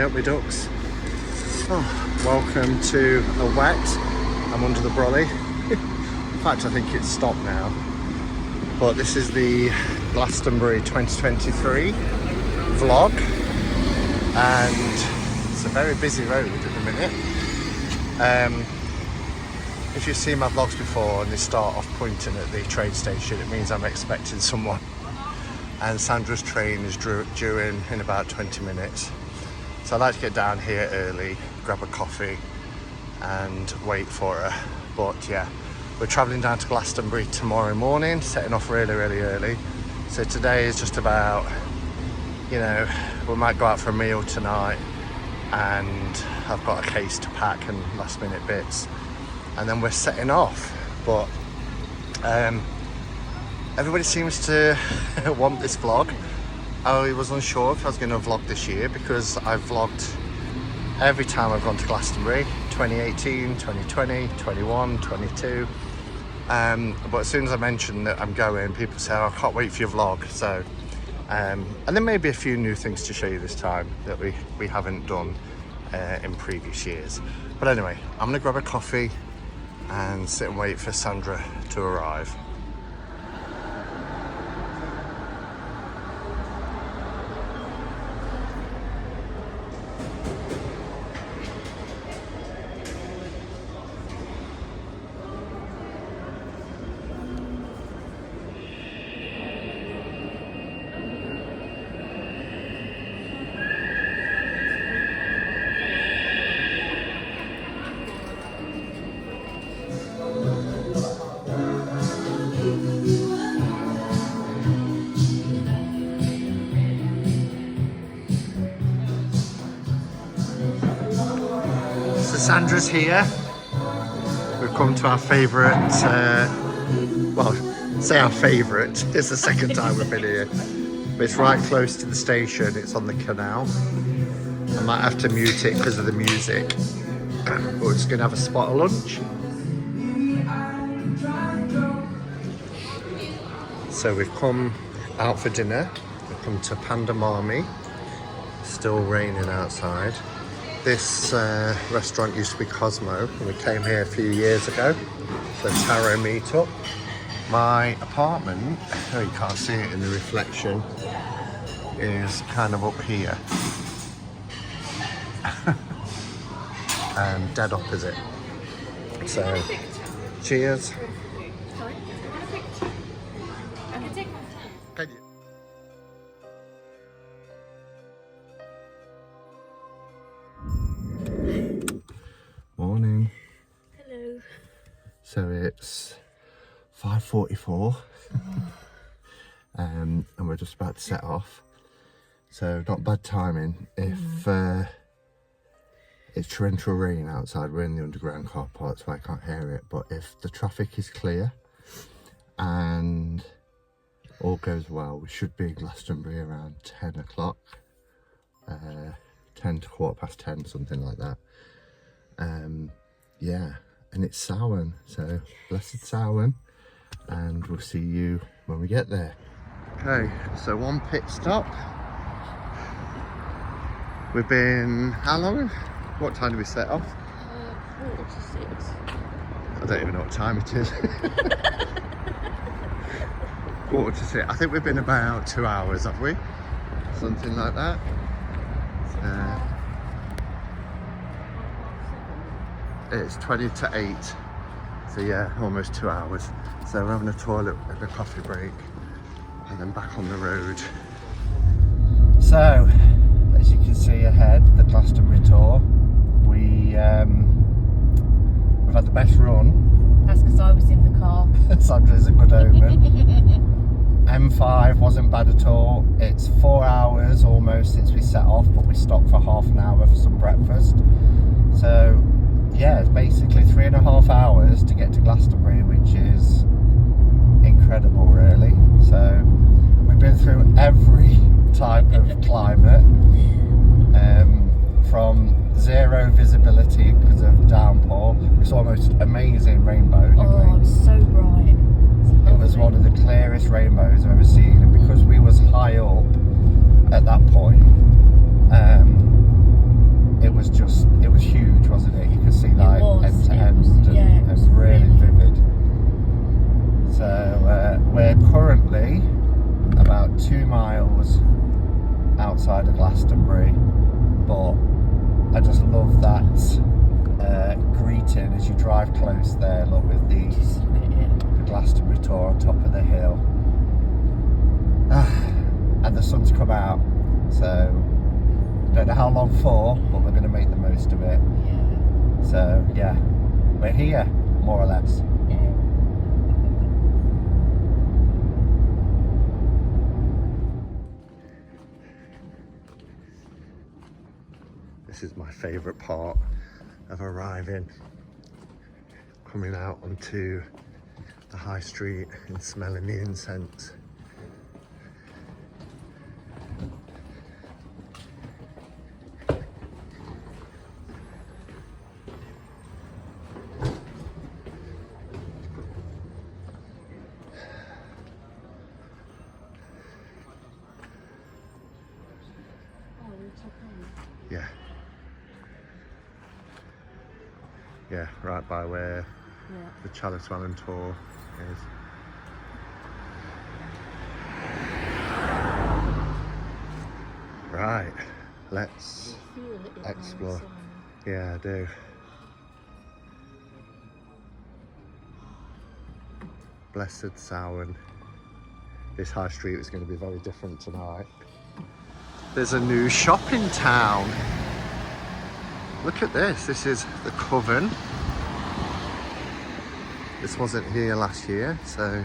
up my ducks. Oh, welcome to a wet. I'm under the brolly. In fact, I think it's stopped now. But this is the Glastonbury 2023 vlog. And it's a very busy road at the minute. If you've seen my vlogs before and they start off pointing at the train station, it means I'm expecting someone. And Sandra's train is due in about 20 minutes. So I like to get down here early, grab a coffee and wait for her. But yeah, we're travelling down to Glastonbury tomorrow morning, setting off really early. So today is just about, you know, we might go out for a meal tonight and I've got a case to pack and last minute bits. And then we're setting off. But everybody seems to want this vlog. I was unsure if I was going to vlog this year because I've vlogged every time I've gone to Glastonbury, 2018, 2020, 21, 22. But as soon as I mention that I'm going, people say, oh, I can't wait for your vlog. So, and there may be a few new things to show you this time that we haven't done in previous years. But anyway, I'm going to grab a coffee and sit and wait for Sandra to arrive. Sandra's here. We've come to our favourite, well, say our favourite, it's the second time we've been here. But it's right close to the station, it's on the canal. I might have to mute it because of the music. But we're just going to have a spot of lunch. So we've come out for dinner. We've come to Pandamami. Still raining outside. This restaurant used to be Cosmo, and we came here a few years ago for a tarot meetup. My apartment, oh you can't see it in the reflection, is kind of up here. And dead opposite. So, cheers. Sorry, I want a picture. I can take one. Can you? Morning. Hello. So it's 5:44 and we're just about to set off. So not bad timing. If it's torrential rain outside, we're in the underground car park so I can't hear it, but if the traffic is clear and all goes well, we should be in Glastonbury around 10 o'clock, 10 to 10:15, something like that. Yeah, and it's Samhain, so blessed Samhain, and we'll see you when we get there. Okay, so one pit stop. We've been, how long? What time did we set off? 4:46. I don't even know what time it is. 4:46. I think we've been about 2 hours, have we? Something like that. It's 20 to 8, so yeah, almost 2 hours. So we're having a toilet and a coffee break and then back on the road. So, as you can see ahead, the Glastonbury tour, we've had the best run. That's because I was in the car. Sandra's a good omen. M5 wasn't bad at all. It's 4 hours almost since we set off, but we stopped for half an hour for some breakfast. So yeah, it's basically 3.5 hours to get to Glastonbury, which is incredible really. So we've been through every type of climate, from zero visibility because of downpour. We saw almost amazing rainbow, didn't we? Oh, it was so bright. It was one of the clearest rainbows I've ever seen, and because we was high up at that point, we're currently about 2 miles outside of Glastonbury, but I just love that greeting as you drive close there. Look, with the Glastonbury tour on top of the hill, and the sun's come out, so don't know how long for, but we're going to make the most of it. So yeah, we're here more or less. This is my favourite part of arriving, coming out onto the high street and smelling the incense. Yeah. Yeah, right by where the Chalice Wellon tour is. Right, let's explore. Yeah, I do. Blessed Samhain. This high street is going to be very different tonight. There's a new shop in town. Look at this. This is the Coven. This wasn't here last year, so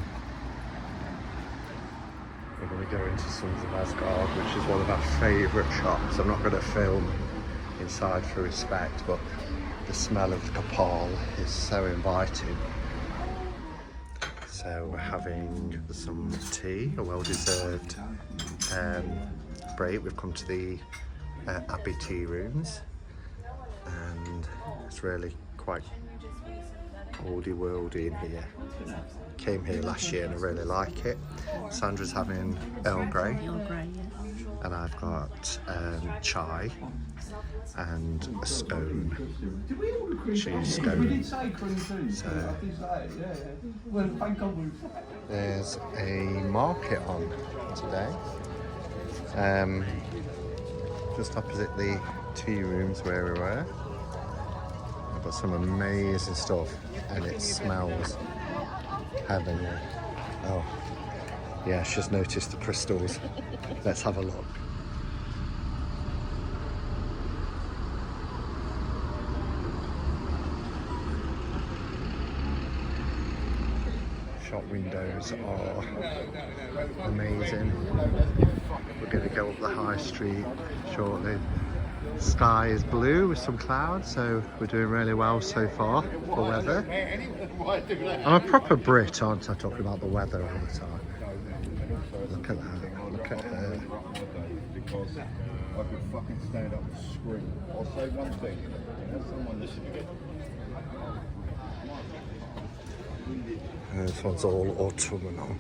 we're going to go into Sons of Asgard, which is one of our favourite shops. I'm not going to film inside for respect, but the smell of the Kapal is so inviting. So we're having some tea, a well-deserved break. We've come to the Abbey tea rooms, and it's really quite oldie worldy in here. Came here last year and I really like it. Sandra's having Earl Grey, and I've got chai and a scone, cheese scone. So there's a market on today, just opposite the tea rooms where we were. I've got some amazing stuff, and it smells heavenly. Oh, yeah, she's just noticed the crystals. Let's have a look. Shop windows are amazing. We're going to go up the high street shortly. Sky is blue with some clouds, so we're doing really well so far for weather. I'm a proper Brit, aren't I, talking about the weather all the time. Look at that, look at her. Because I could fucking stand up and scream. I'll say one thing, have someone listen to it. This one's all autumnal.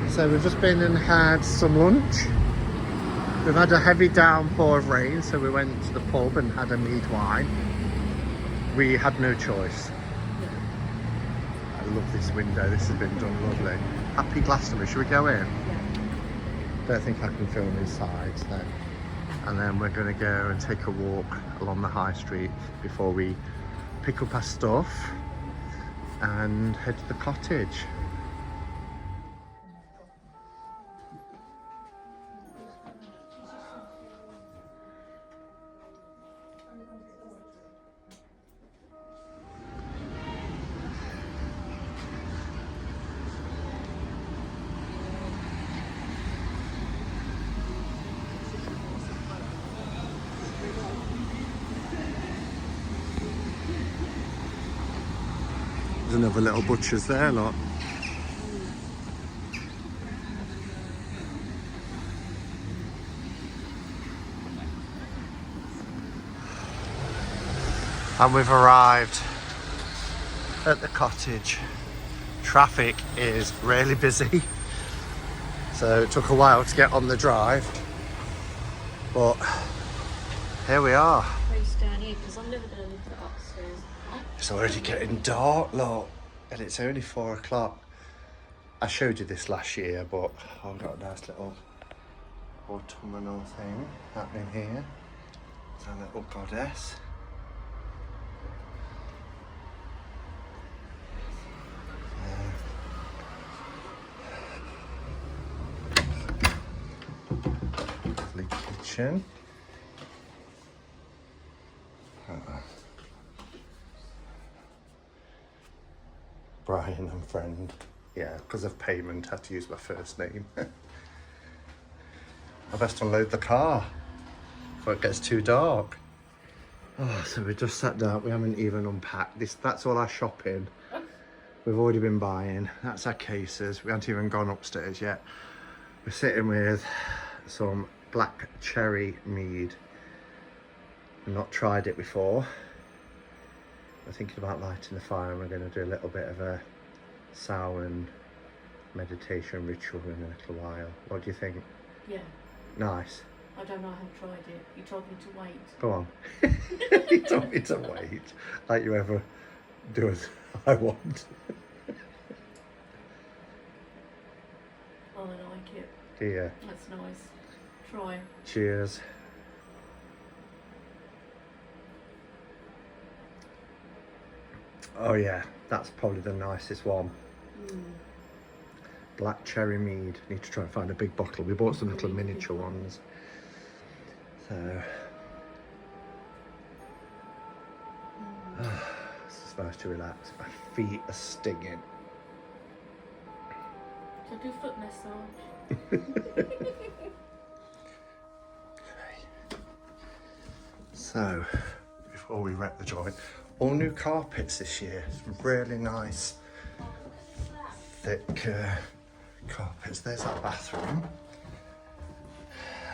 So we've just been and had some lunch. We've had a heavy downpour of rain, so we went to the pub and had a mead wine. we had no choice. I love this window. This has been done lovely. Happy Glastonbury. Should we go in? Don't think I can film inside, so. And then we're going to go and take a walk along the high street before we pick up our stuff and head to the cottage. There's another little butcher's there, look. And we've arrived at the cottage. Traffic is really busy, so it took a while to get on the drive, but here we are. Down here because I'm never going to lift it upstairs. It's already getting dark, look, and it's only 4 o'clock. I showed you this last year, but I've got a nice little autumnal thing happening here. It's our little goddess. Lovely kitchen. Brian and friend. Yeah, because of payment, I had to use my first name. I best unload the car before it gets too dark. Oh, so we just sat down. We haven't even unpacked this. That's all our shopping. We've already been buying. That's our cases. We haven't even gone upstairs yet. We're sitting with some black cherry mead. I've not tried it before. We're thinking about lighting the fire, and we're going to do a little bit of a Samhain meditation ritual in a little while. What do you think? Yeah. Nice. I don't know, I haven't tried it. You told me to wait. Go on. You told me to wait. Like you ever do as I want. Oh, I like it. Do you? That's nice. Try. Cheers. Oh yeah, that's probably the nicest one. Black cherry mead. Need to try and find a big bottle. We bought some little miniature ones. So it's nice to relax. My feet are stinging. So do foot massage. So before we wreck the joint, all new carpets this year. Really nice, thick carpets. There's our bathroom.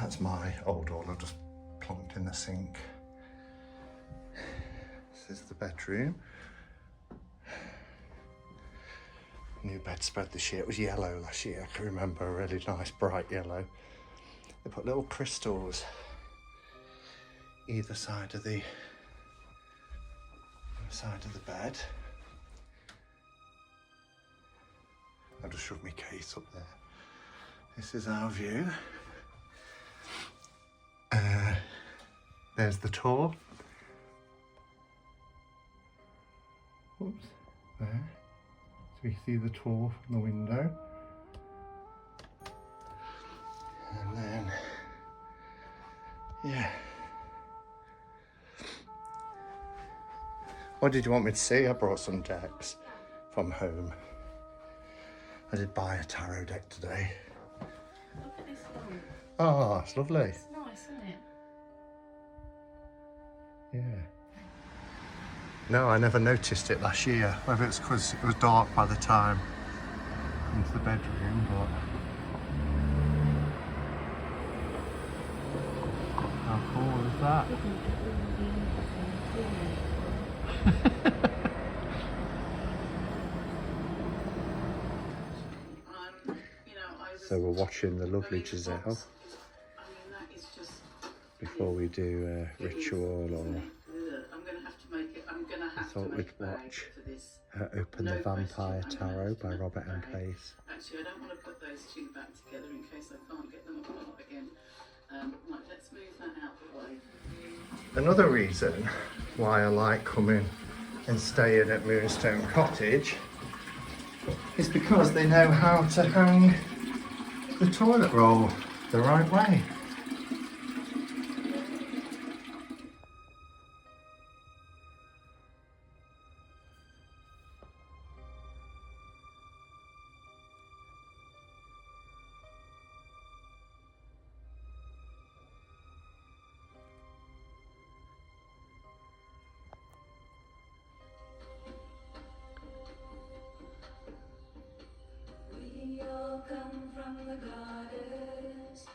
That's my old one. I've just plonked in the sink. This is the bedroom. New bedspread this year. It was yellow last year. I can remember, a really nice bright yellow. They put little crystals either side of the bed. I'll just shove my case up there. This is our view. There's the tour. Oops, there. So we see the tour from the window. And then, yeah. What did you want me to see? I brought some decks from home. I did buy a tarot deck today. Look at this one. Oh, it's lovely. It's nice, isn't it? Yeah. No, I never noticed it last year. Whether it's because it was dark by the time into the bedroom, but how cool is that? So we're watching the lovely Giselle before we do a ritual or thought we'd watch Open the Vampire Tarot by Robert M. Pace. Actually, I don't want to put those two back together in case I can't get them apart again. Right, let's move that out the way. Another reason why I like coming and staying at Moonstone Cottage is because they know how to hang the toilet roll the right way. We all come from the goddess,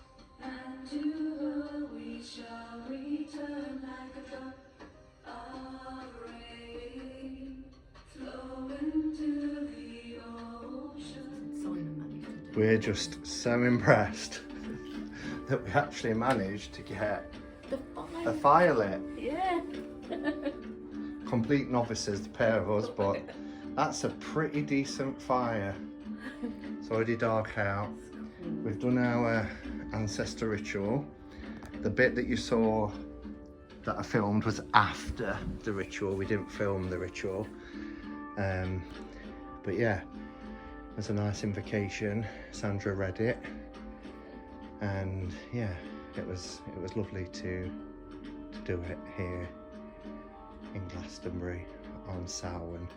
and to her we shall return like a drop of rain flowing to the ocean. We're just so impressed that we actually managed to get a fire lit. Yeah. Complete novices, the pair of us, but that's a pretty decent fire. It's already dark out. We've done our ancestor ritual. The bit that you saw that I filmed was after the ritual. We didn't film the ritual. But yeah, it was a nice invocation. Sandra read it. And yeah, it was lovely to do it here in Glastonbury on Samhain.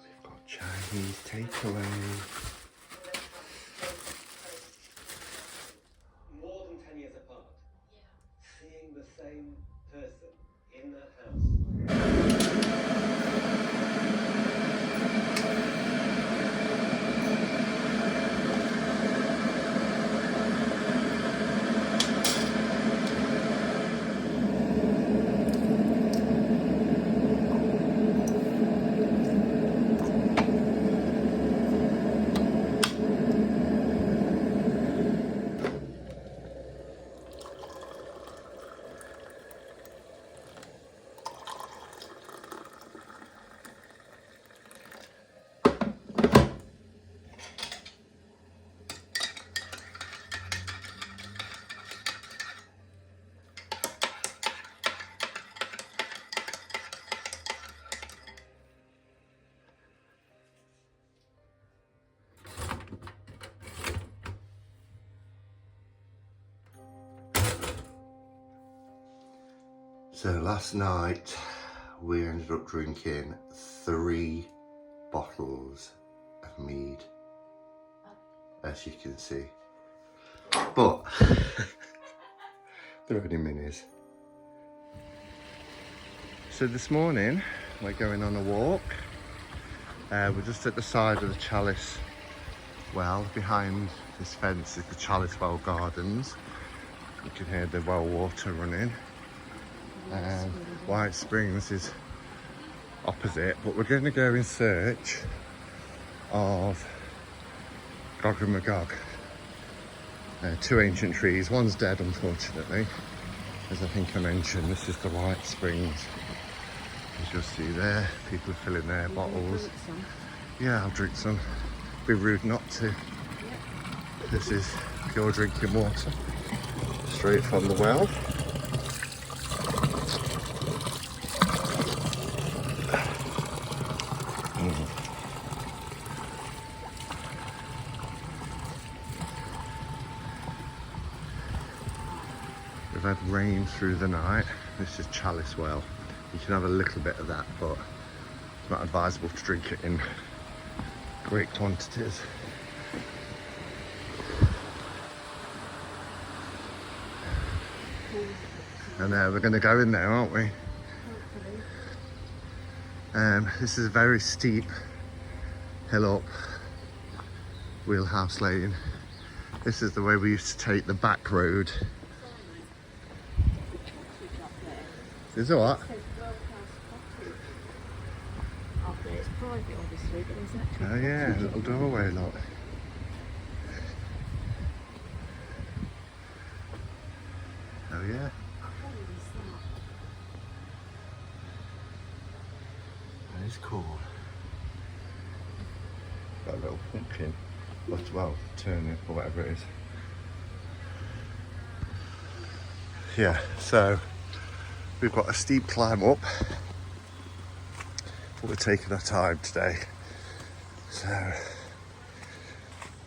We've got Chinese takeaway. More than 10 years apart. Seeing the same person in that house. So last night we ended up drinking 3 bottles of mead, as you can see, but they're only minis. So this morning we're going on a walk. We're just at the side of the Chalice Well. Behind this fence is the Chalice Well Gardens. You can hear the well water running. White Springs is opposite, but we're going to go in search of Gog and Magog. 2 ancient trees, one's dead unfortunately, as I think I mentioned. This is the White Springs, as you'll see there, people are filling their bottles. Yeah, I'll drink some. Be rude not to. This is pure drinking water, straight from the well. We've had rain through the night. This is Chalice Well. You can have a little bit of that, but it's not advisable to drink it in great quantities. And we're going to go in there, aren't we? This is a very steep hill up Wheelhouse Lane. This is the way we used to take the back road. Is it what? Yeah, it's private obviously, but there's actually Oh yeah, a little doorway, look. Oh yeah. That is cool. Got a little pumpkin. But, well, turnip or whatever it is. Yeah, so we've got a steep climb up, but we're taking our time today. So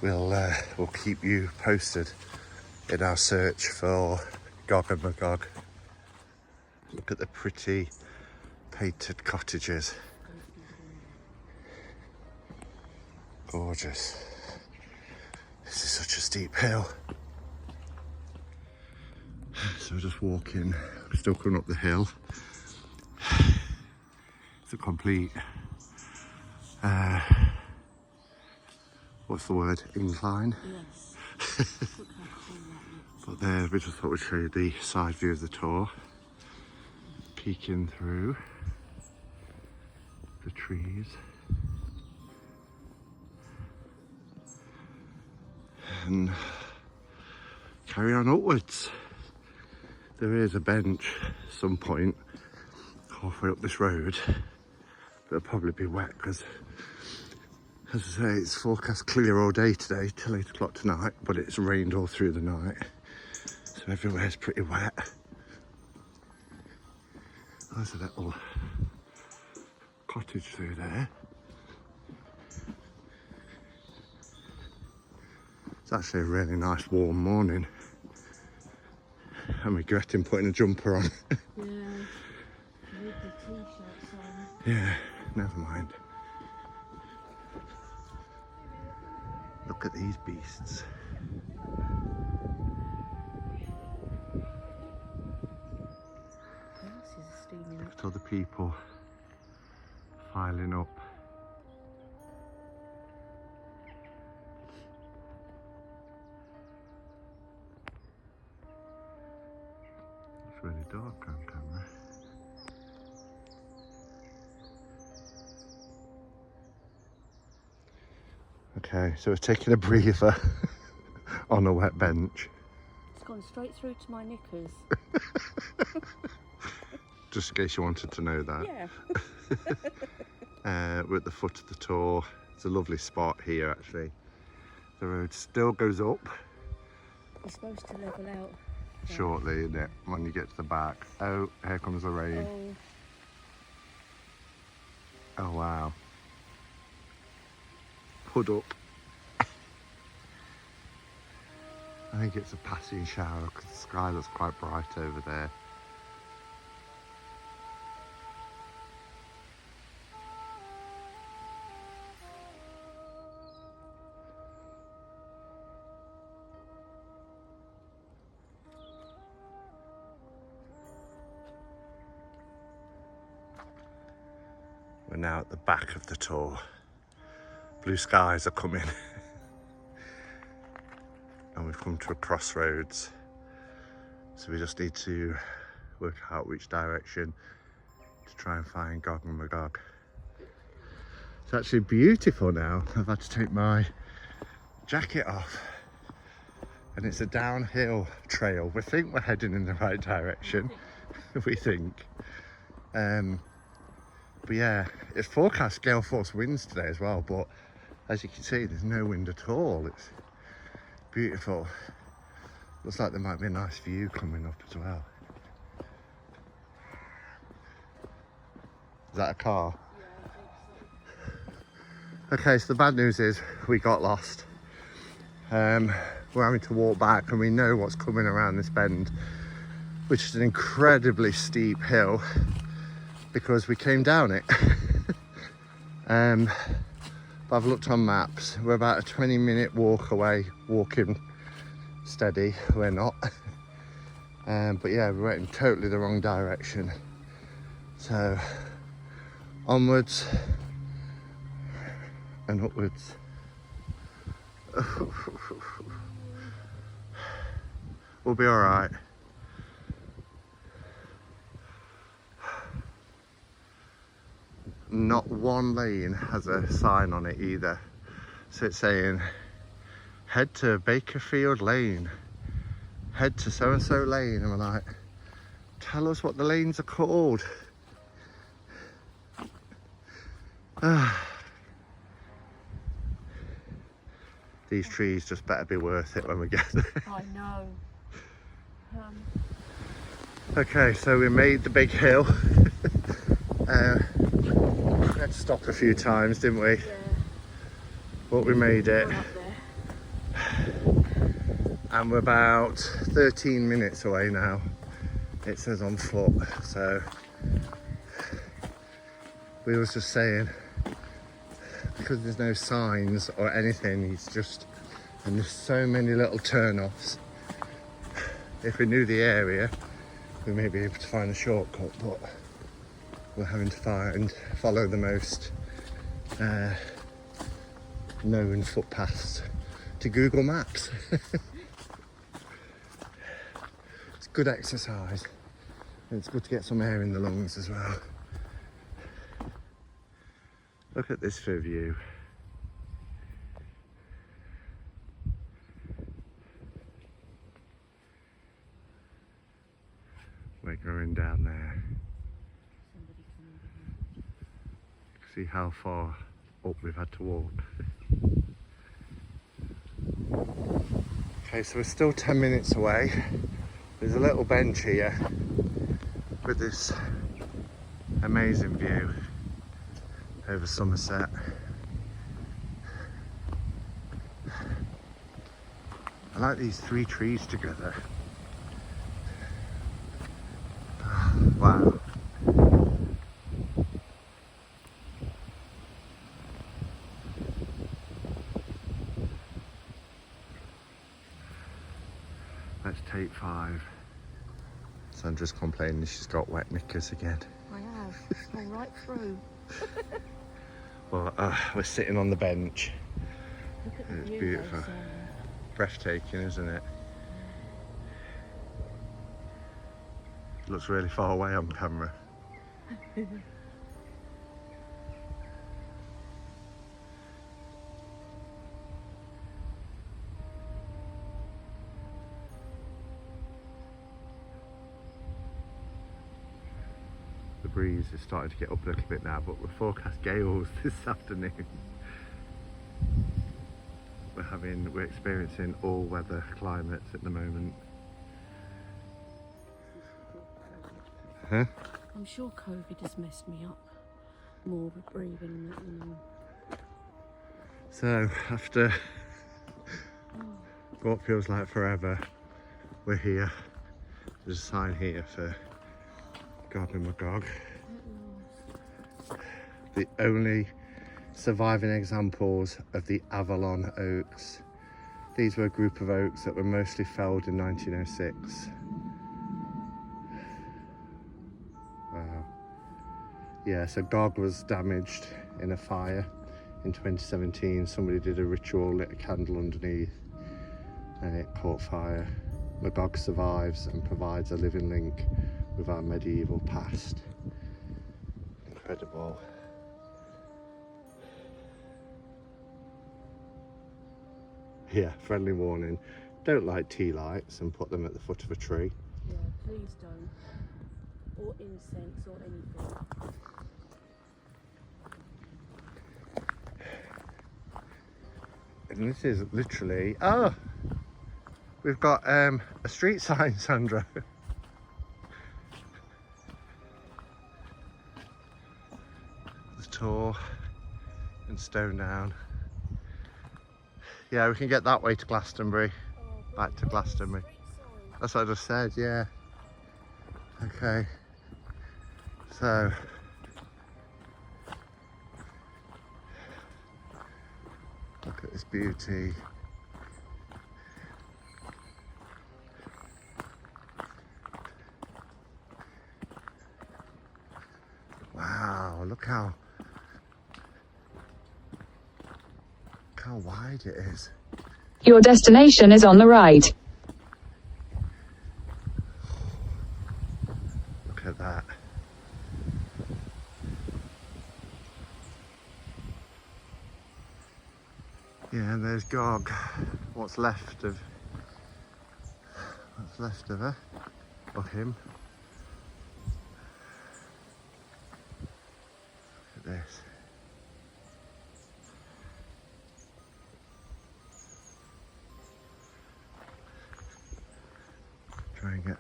we'll keep you posted in our search for Gog and Magog. Look at the pretty painted cottages. Gorgeous. This is such a steep hill. So we're just walking, still coming up the hill. It's a complete, what's the word, incline? Yes. But there, we just thought we'd show you the side view of the tour. Peeking through the trees. And carry on upwards. There is a bench at some point halfway up this road, but it'll probably be wet because, as I say, it's forecast clear all day today till 8 o'clock tonight, but it's rained all through the night, so everywhere's pretty wet. There's a little cottage through there. It's actually a really nice warm morning. I'm regretting putting a jumper on. Yeah. With the t-shirts on. Yeah, never mind. Look at these beasts. Houses are steaming Look at all the people filing up. It's really dark on camera. Okay, so we're taking a breather on a wet bench. It's gone straight through to my knickers. Just in case you wanted to know that. Yeah. We're at the foot of the tour. It's a lovely spot here actually. The road still goes up. You're supposed to level out. Shortly, isn't it? When you get to the back. Oh, here comes the rain. Oh wow. Hood up. I think it's a passing shower because the sky looks quite bright over there. We're now at the back of the tour. Blue skies are coming. And we've come to a crossroads. So we just need to work out which direction to try and find Gog and Magog. It's actually beautiful now. I've had to take my jacket off. And it's a downhill trail. We think we're heading in the right direction. We think. But yeah, it's forecast gale force winds today as well, but as you can see, there's no wind at all. It's beautiful. Looks like there might be a nice view coming up as well. Is that a car? Yeah, I think so. Okay, so the bad news is we got lost. We're having to walk back and we know what's coming around this bend, which is an incredibly steep hill because we came down it. But I've looked on maps, we're about a 20-minute walk away, walking steady, we're not. But yeah, we went in totally the wrong direction. So, onwards and upwards. We'll be all right. not one lane has a sign on it either. So it's saying, head to Bakerfield Lane, head to so-and-so lane. And we're like, tell us what the lanes are called. These trees just better be worth it when we get there. I know. Okay, so we made the big hill. We had to stop a few times, didn't we? Yeah. But we made it. We're up there. And we're about 13 minutes away now. It says on foot. So we was just saying, because there's no signs or anything, it's just, and there's so many little turn-offs. If we knew the area, we may be able to find a shortcut, but we're having to follow the most known footpaths to Google Maps. It's good exercise, and it's good to get some air in the lungs as well. Look at this for a view. We're going down there. See how far up we've had to walk. Okay, so we're still 10 minutes away. There's a little bench here with this amazing view over Somerset. I like these three trees together. Wow. Let's take 5. Sandra's complaining she's got wet knickers again. I have. All right through. Well, we're sitting on the bench. Look at the It's view, beautiful. though, Sarah. Breathtaking, isn't it? Looks really far away on camera. The breeze is starting to get up a little bit now, but we're forecast gales this afternoon. We're experiencing all weather climates at the moment. Huh? I'm sure COVID has messed me up more with breathing and that, you know. So after what feels like forever, we're here. There's a sign here for Gob and Magog. The only surviving examples of the Avalon oaks. These were a group of oaks that were mostly felled in 1906. Wow. Yeah, so Gog was damaged in a fire in 2017. Somebody did a ritual, lit a candle underneath, and it caught fire. Magog survives and provides a living link with our medieval past. Incredible. Yeah, friendly warning. Don't light tea lights and put them at the foot of a tree. Yeah, please don't. Or incense or anything. And this is literally, we've got a street sign, Sandra. The Tor and Stone Down. Yeah, we can get that way to Glastonbury. Back to Glastonbury. That's what I just said, yeah. Okay. So. Look at this beauty. Wow, look how wide it is. Your destination is on the right. Look at that. Yeah, and there's Gog. What's left of her or him. Look at this. Try and get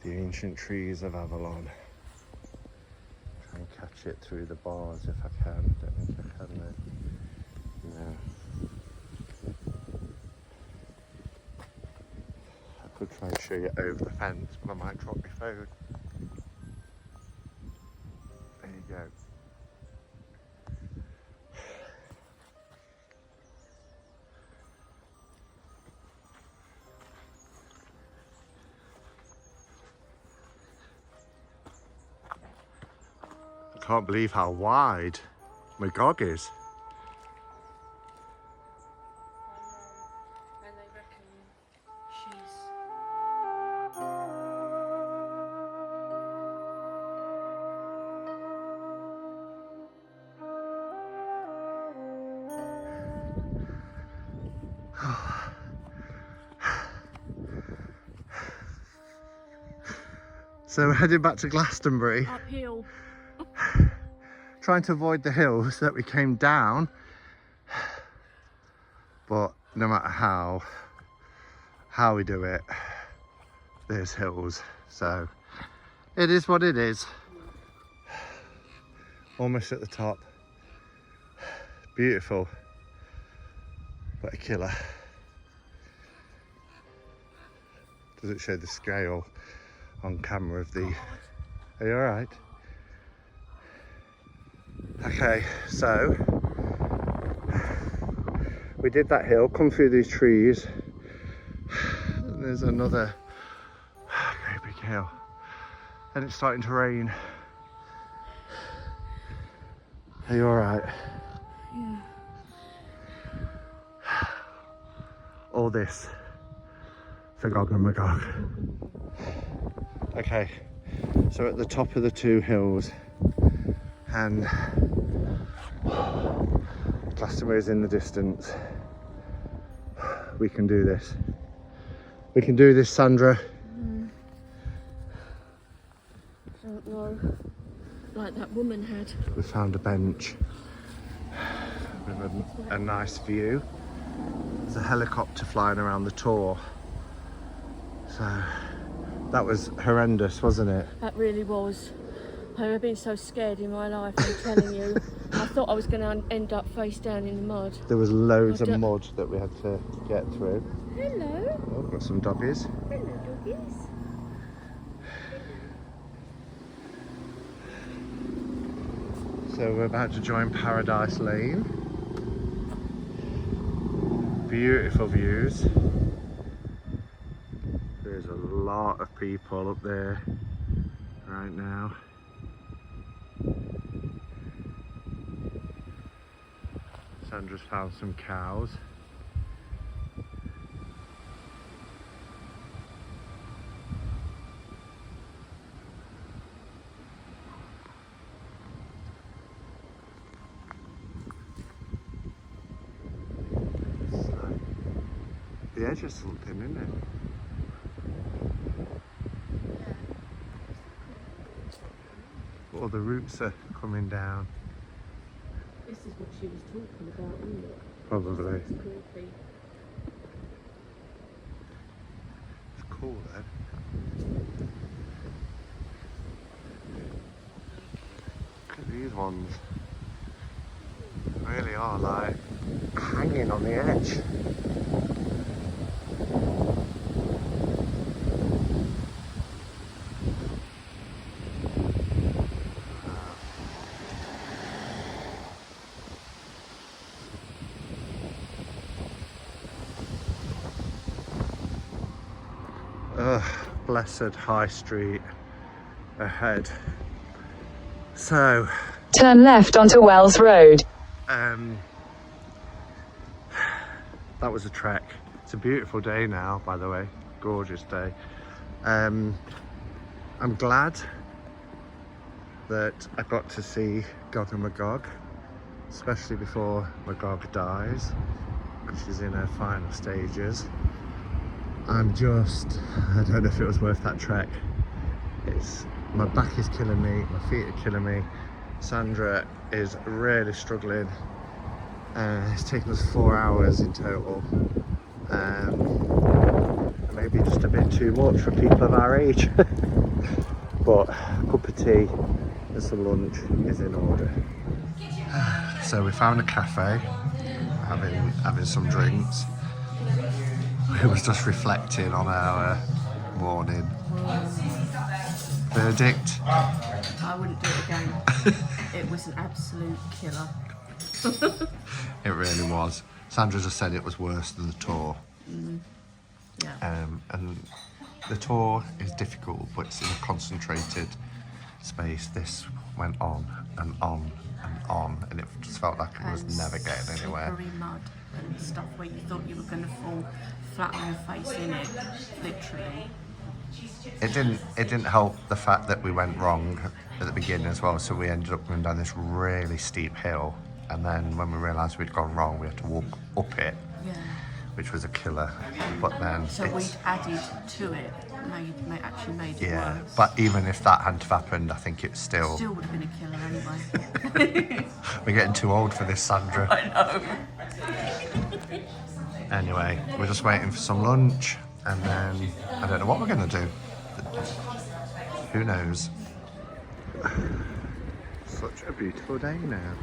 the ancient trees of Avalon. Try and catch it through the bars if I can. Don't think I can though. No. I could try and show you over the fence, but I might drop my phone. There you go. I can't believe how wide Magog is. And they reckon she's... So we're heading back to Glastonbury, uphill. trying to avoid the hills that we came down. But no matter how we do it, there's hills. So it is what it is. Almost at the top. Beautiful, but a killer. Doesn't show the scale on camera of the... Are you alright? Okay, so we did that hill, come through these trees. And there's another great big hill. And it's starting to rain. Are you alright? Yeah. All this for Gog and Magog. Okay, so at the top of the two hills, and Glastonbury is in the distance. We can do this. We can do this, Sandra. Don't know. Like that woman had. We found a bench with a nice view. There's a helicopter flying around the Tor. So that was horrendous, wasn't it? That really was. I've never been so scared in my life, I'm telling you. I thought I was going to end up face down in the mud. There was loads of mud that we had to get through. Hello. Oh, got some doggies. Hello, doggies. So we're about to join Paradise Lane. Beautiful views. There's a lot of people up there right now. Sandra's found some cows. The edge of something, isn't it? All the roots are coming down. This is what she was talking about, isn't it? Probably. It's creepy. It's cool though. Look at these ones. They really are like hanging on the edge. Ugh, blessed High Street ahead. So, Turn left onto Wells Road. that was a trek. It's a beautiful day now, by the way. Gorgeous day. I'm glad that I got to see Gog and Magog. especially before my dog dies, because she's in her final stages. I don't know if it was worth that trek. My back is killing me, my feet are killing me. Sandra is really struggling. It's taken us 4 hours in total. Maybe just a bit too much for people of our age. But a cup of tea and some lunch is in order. So we found a cafe, having some drinks. We was just reflecting on our morning. Verdict? I wouldn't do it again. It was an absolute killer. It really was. Sandra just said it was worse than the tour. Yeah. And the tour is difficult, but it's in a concentrated space. This went on and on and on, and it just felt like it was never getting anywhere. Slippery mud and stuff where you thought you were going to fall flat on your face in it, literally. It didn't help the fact that we went wrong at the beginning as well, so we ended up going down this really steep hill, and then when we realised we'd gone wrong, we had to walk up it, Yeah. which was a killer. But then So we'd added to it, actually made it yeah, worse. but even if that hadn't have happened, I think it still Still would have been a killer anyway. we're getting too old for this, Sandra. I know. Anyway, we're just waiting for some lunch, and then I don't know what we're going to do. Who knows? Such a beautiful day now.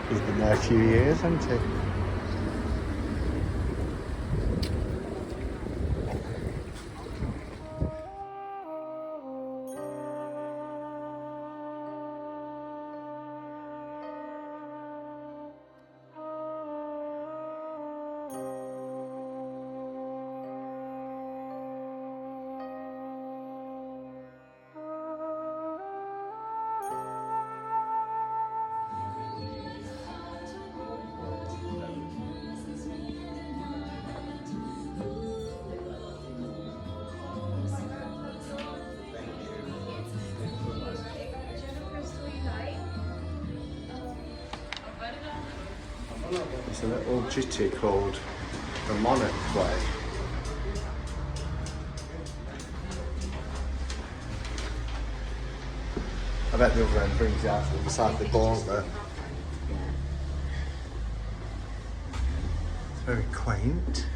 He's been there a few years, hasn't he? It's a little jitty called the Monarch Way. I bet the other end brings you out from beside the gauntlet. It's very quaint.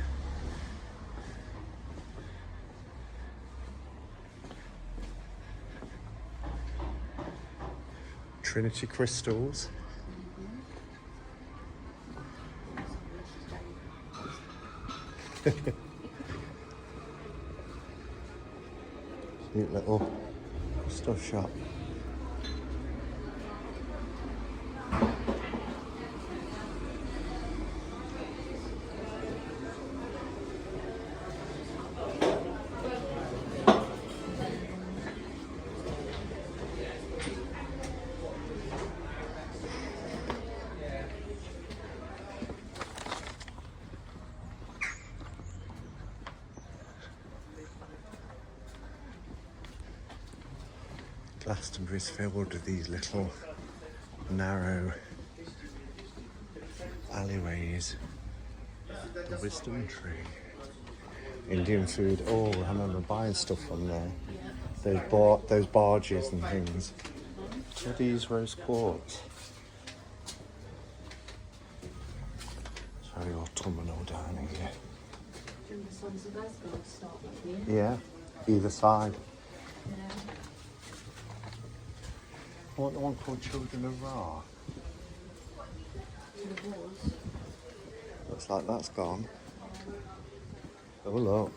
Trinity crystals. Cute little stuff shop. Glastonbury is filled with these little narrow alleyways. The wisdom tree. Indian food. Oh, I remember buying stuff from there. Those barges and things. Teddy's rose quartz. It's very autumnal down here. The sons of Asgard start up here. Yeah, either side. Yeah. I want the one called Children of Ra. It was. Looks like that's gone. Oh look.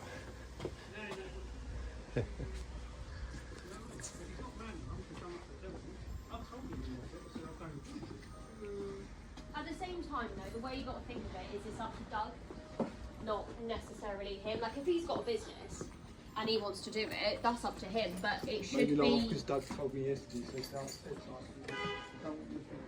At the same time though, the way you got to think of it is it's up to Doug, not necessarily him. Like if he's got a business and he wants to do it, that's up to him, but it should Maybe be... because Doug told me yesterday, so it's like, don't look at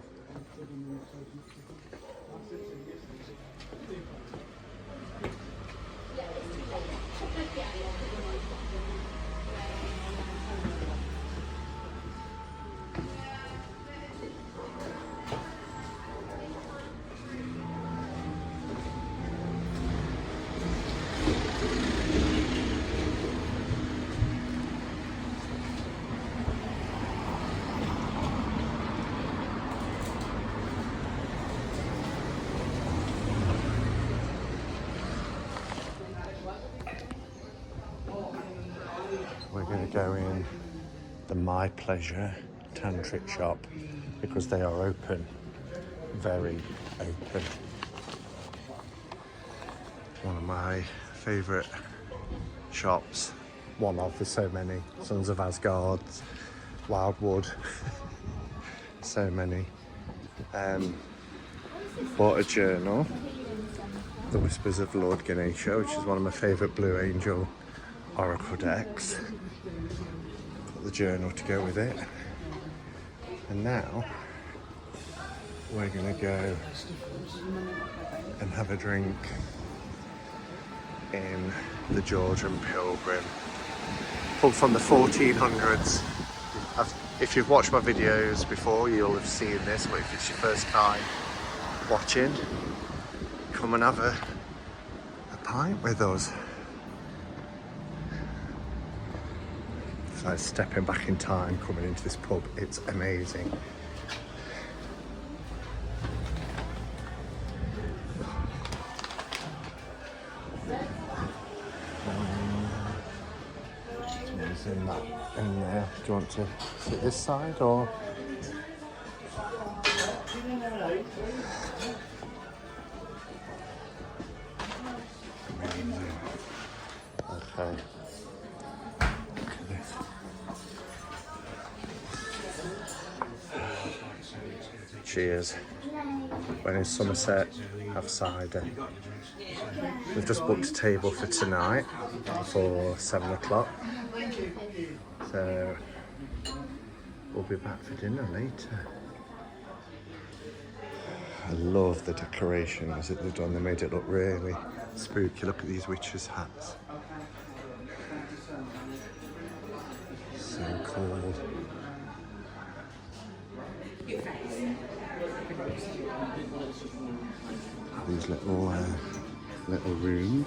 go in the My Pleasure tantric shop because they are open, very open. One of my favourite shops, one of, there's so many. Sons of Asgard, Wildwood, so many. Bought a journal, The Whispers of Lord Ganesha, which is one of my favourite Blue Angel Oracle decks. Got the journal to go with it. And now we're gonna go and have a drink in the Georgian Pilgrim. Pub from the 1400s. If you've watched my videos before, you'll have seen this, but if it's your first time watching, come and have a pint with us. It's like stepping back in time coming into this pub. It's amazing. In there. Do you want to sit this side or? Amazing. Okay. Look at this. Cheers. When in Somerset, have cider. We've just booked a table for tonight for 7 o'clock. So we'll be back for dinner later. I love the decorations that they've done. They made it look really spooky. Look at these witches' hats. So cool. These little rooms.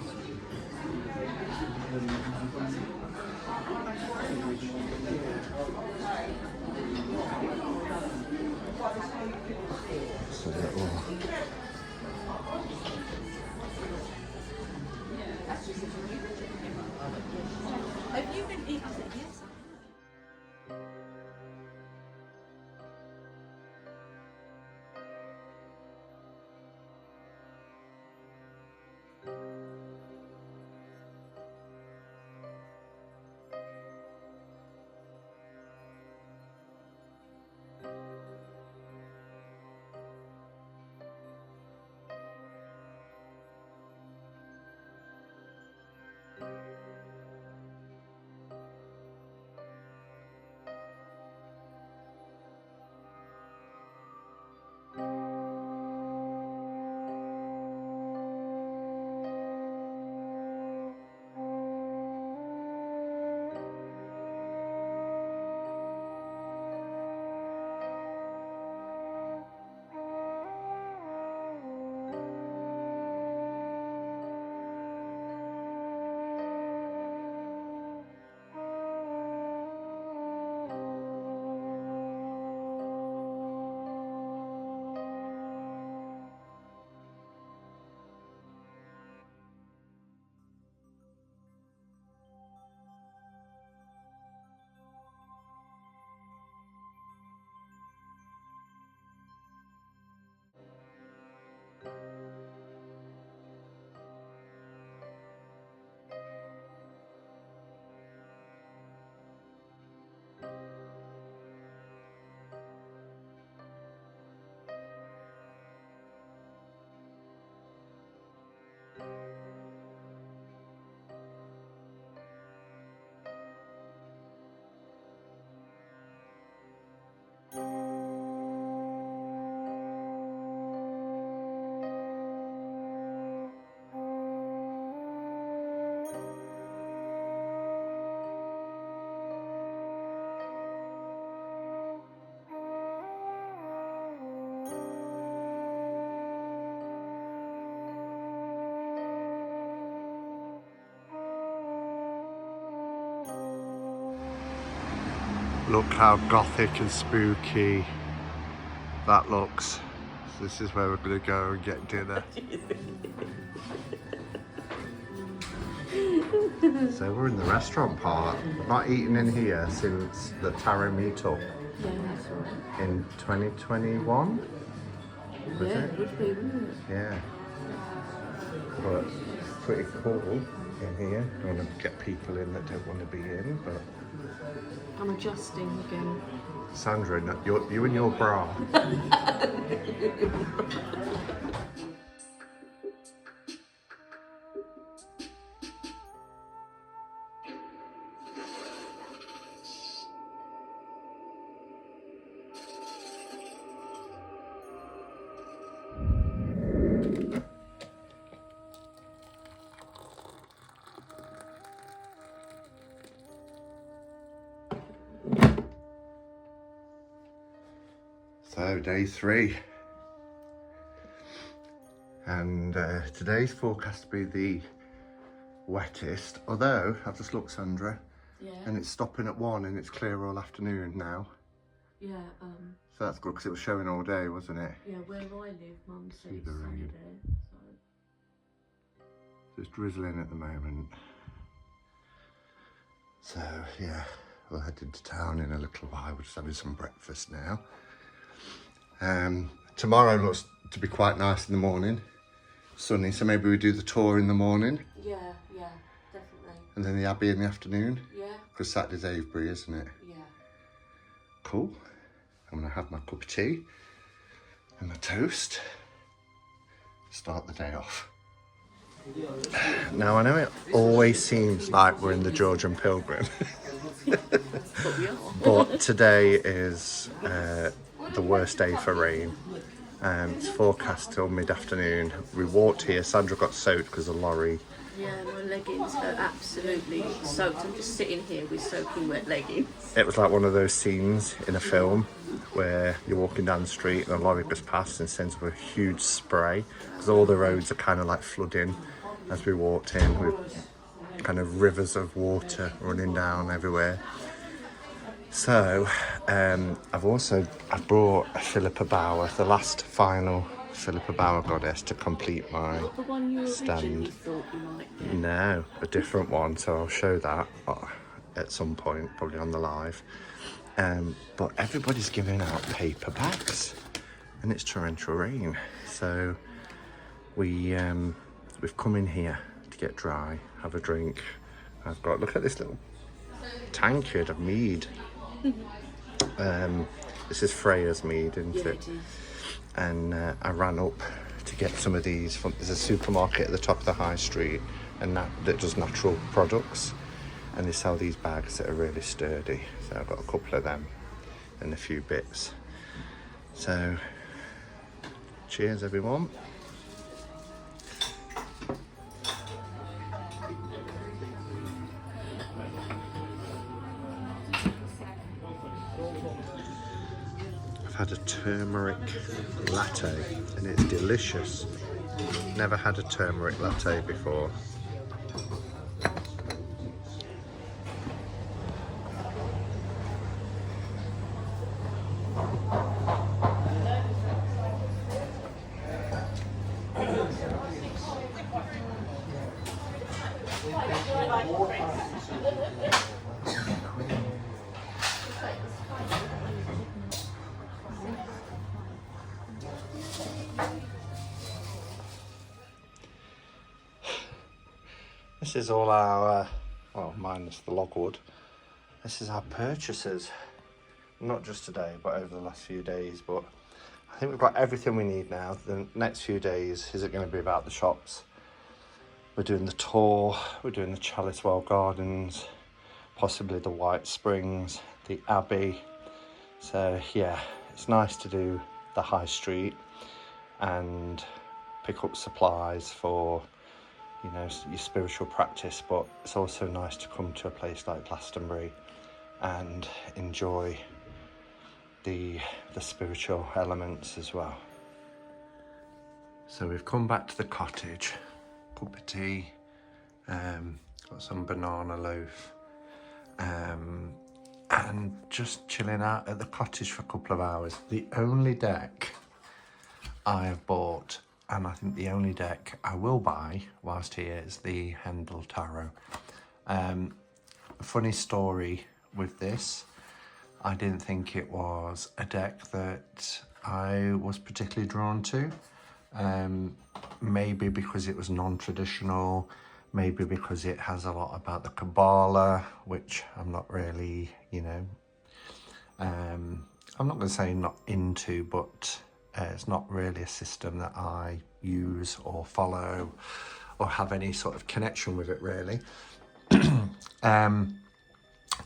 So little. Have you been eating? Yes. Look how gothic and spooky that looks. So this is where we're going to go and get dinner. So we're in the restaurant part. I've not eaten in here since the Taro meetup Yeah, that's right. in 2021. Was Yeah, it? it would be, wouldn't it? Yeah. But pretty cool in here. Don't want to get people in that don't want to be in, but I'm adjusting again. Sandra, you and your bra. So day 3, and today's forecast to be the wettest, although I've just looked, Sandra, Yeah. and it's stopping at 1 and it's clear all afternoon now, Yeah, so that's good because it was showing all day, wasn't it? yeah, where I live, Mum said See it's the sunny rain. there, so. Just drizzling at the moment. So yeah, we'll head into town in a little while. We're just having some breakfast now. Tomorrow looks to be quite nice in the morning, sunny, so maybe we do the tour in the morning Yeah, yeah, definitely. and then the Abbey in the afternoon, Yeah, because Saturday's Avebury, isn't it? yeah. Cool. I'm gonna have my cup of tea and my toast, start the day off. Now I know it always seems like we're in the Georgian Pilgrim, But we are. but today is the worst day for rain. It's forecast till mid-afternoon. We walked here, Sandra got soaked because the lorry. Yeah, my leggings are absolutely soaked. I'm just sitting here with soaking wet leggings. It was like one of those scenes in a film where you're walking down the street and a lorry goes past and sends up a huge spray, because all the roads are kind of like flooding as we walked in, with kind of rivers of water running down everywhere. So I've brought a Philippa Bower, the last final Philippa Bower goddess, to complete my The one you originally stand. thought you might get. No, a different one, so I'll show that at some point, probably on the live. But everybody's giving out paper bags, and it's torrential rain, so we've come in here to get dry, have a drink. I've got, look at this little tankard of mead. This is Freya's mead, isn't Yeah, it? it is. And I ran up to get some of these from, there's a supermarket at the top of the high street and that does natural products, and they sell these bags that are really sturdy, so I've got a couple of them and a few bits. So cheers everyone. I've had a turmeric latte and it's delicious. Never had a turmeric latte before. This is all our, well, minus the logwood, this is our purchases. Not just today, but over the last few days. But I think we've got everything we need now. The next few days, is it going to be about the shops? We're doing the tour, we're doing the Chalicewell Gardens, possibly the White Springs, the Abbey. So yeah, it's nice to do the high street and pick up supplies for, you know, your spiritual practice, but it's also nice to come to a place like Glastonbury and enjoy the spiritual elements as well. So we've come back to the cottage, cup of tea, got some banana loaf, and just chilling out at the cottage for a couple of hours. The only deck I have bought and I think the only deck I will buy whilst here is the Handel Tarot. Funny story with this, I didn't think it was a deck that I was particularly drawn to. Maybe because it was non-traditional, maybe because it has a lot about the Kabbalah, which I'm not really, you know, I'm not going to say not into, but it's not really a system that I use or follow or have any sort of connection with it really.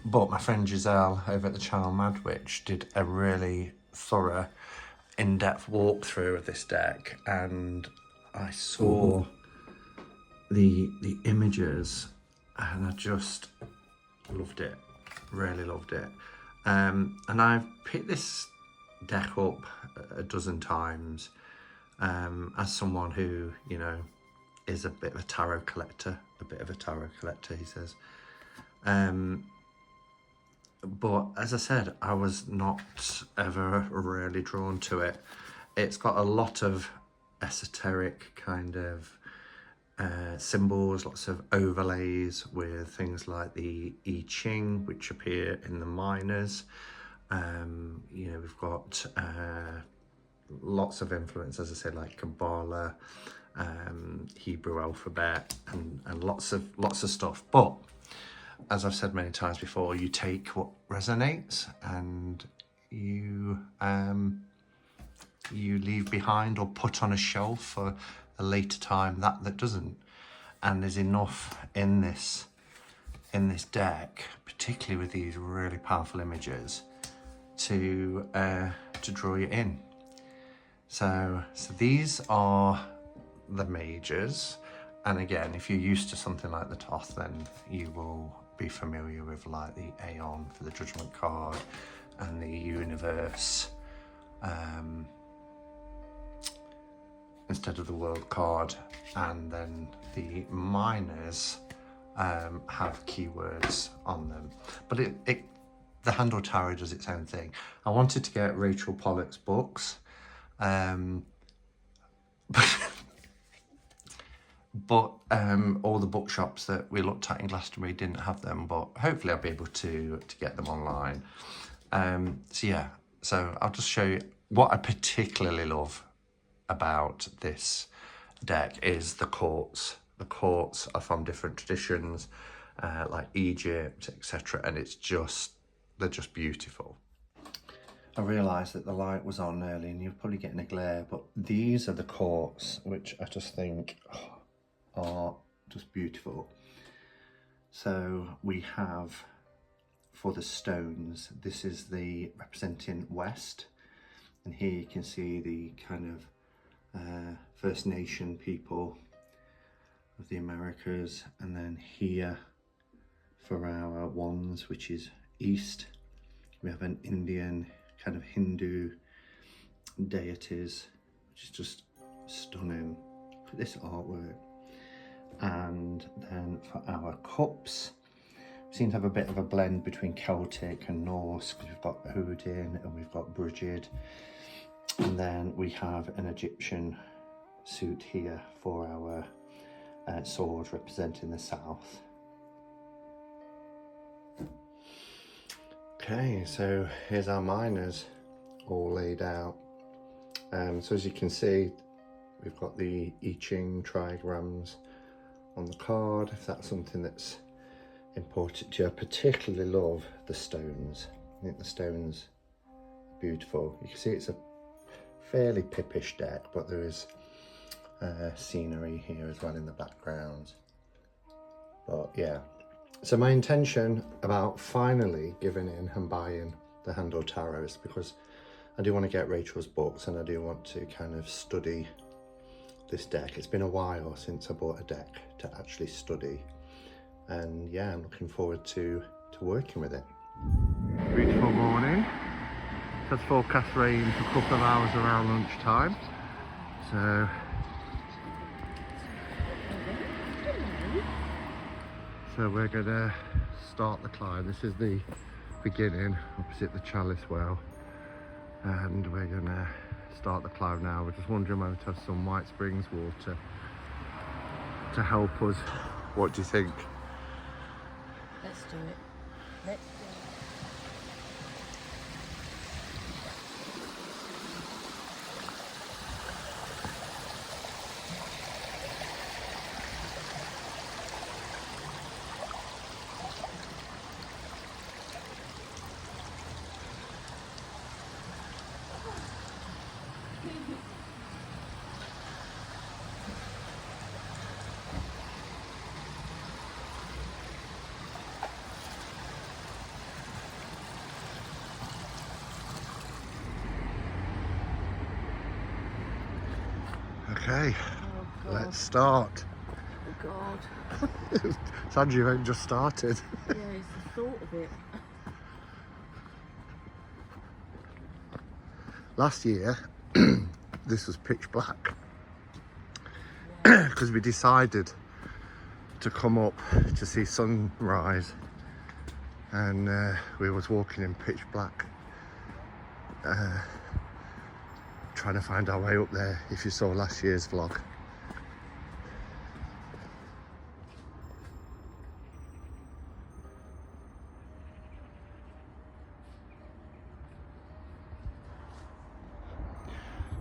But my friend Giselle over at the channel Madwitch did a really thorough in-depth walkthrough of this deck, and I saw the images and I just loved it, really loved it. And I've picked this deck up a dozen times as someone who, you know, is a bit of a tarot collector, he says. But as I said, I was not ever really drawn to it. It's got a lot of esoteric kind of symbols, lots of overlays with things like the I Ching, which appear in the minors. You know, we've got lots of influence, as I said, like Kabbalah, Hebrew alphabet, and lots of stuff. But as I've said many times before, you take what resonates and you leave behind or put on a shelf for a later time that doesn't. And there's enough in this deck, particularly with these really powerful images, to draw you in. So these are the majors. And again, if you're used to something like the Thoth, then you will be familiar with like the Aeon for the Judgment card and the Universe instead of the World card. And then the minors have keywords on them. But the Handel Tarot does its own thing. I wanted to get Rachel Pollack's books, but all the bookshops that we looked at in Glastonbury didn't have them, but hopefully I'll be able to get them online. So yeah, so I'll just show you what I particularly love about this deck is the courts. The courts are from different traditions, like Egypt, etc., and they're just beautiful. I realised that the light was on early and you're probably getting a glare, but these are the courts, which I just think are just beautiful. So we have, for the stones, this is the representing West, and here you can see the kind of First Nation people of the Americas, and then here for our wands, which is East, we have an Indian kind of Hindu deities, which is just stunning. Look at this artwork. And then for our cups, we seem to have a bit of a blend between Celtic and Norse, because we've got Odin and we've got Brigid, and then we have an Egyptian suit here for our sword representing the south. Okay, so here's our minors all laid out. So as you can see, we've got the I Ching trigrams on the card, if that's something that's important to you. I particularly love the stones. I think the stones are beautiful. You can see it's a fairly pippish deck, but there is scenery here as well in the background. But yeah, so my intention about finally giving in and buying the Handel Tarot is because I do want to get Rachel's books, and I do want to kind of study this deck. It's been a while since I bought a deck to actually study, and yeah, I'm looking forward to working with it. Beautiful morning. Let's forecast rain for a couple of hours around lunchtime. So we're gonna start the climb. This is the beginning opposite the Chalice Well, and we're gonna start the climb now. We're just wondering whether to have some White Springs water to help us. What do you think? Let's do it. Let's do it. Okay, Oh, let's start. Oh God. Sandra, you've only just started. Yeah, it's the thought of it. Last year, this was pitch black because we decided to come up to see sunrise, and we was walking in pitch black, trying to find our way up there. If you saw last year's vlog.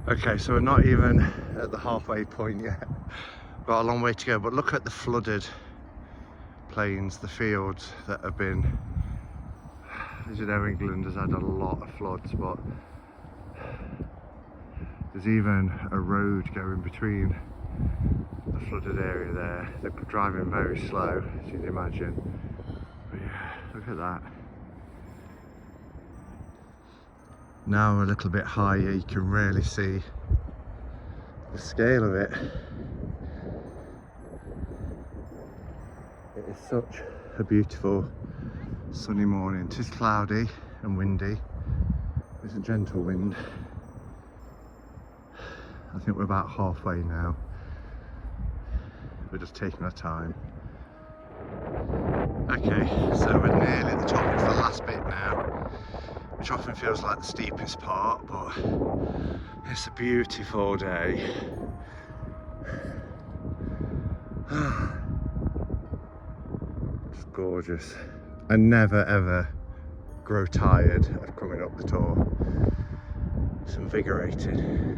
Okay, so we're not even at the halfway point yet. Got a long way to go, but look at the flooded plains, the fields that have been, as you know, England has had a lot of floods, but there's even a road going between the flooded area there. They're driving very slow, as you'd imagine. But yeah, look at that. Now we're a little bit higher, you can really see the scale of it. It is such a beautiful sunny morning. It is cloudy and windy. There's a gentle wind. I think we're about halfway now. We're just taking our time. Okay, so we're nearly at the top of the last bit now, which often feels like the steepest part, but it's a beautiful day. It's gorgeous. I never ever grow tired of coming up the tour. It's invigorating.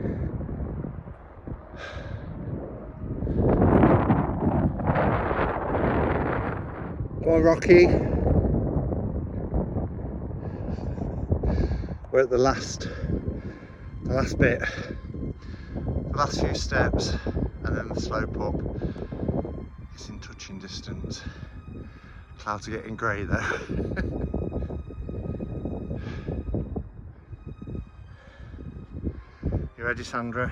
Come on, Rocky. We're at the last bit, the last few steps, and then the slope up. It's in touching distance. Clouds are getting grey though. You ready, Sandra?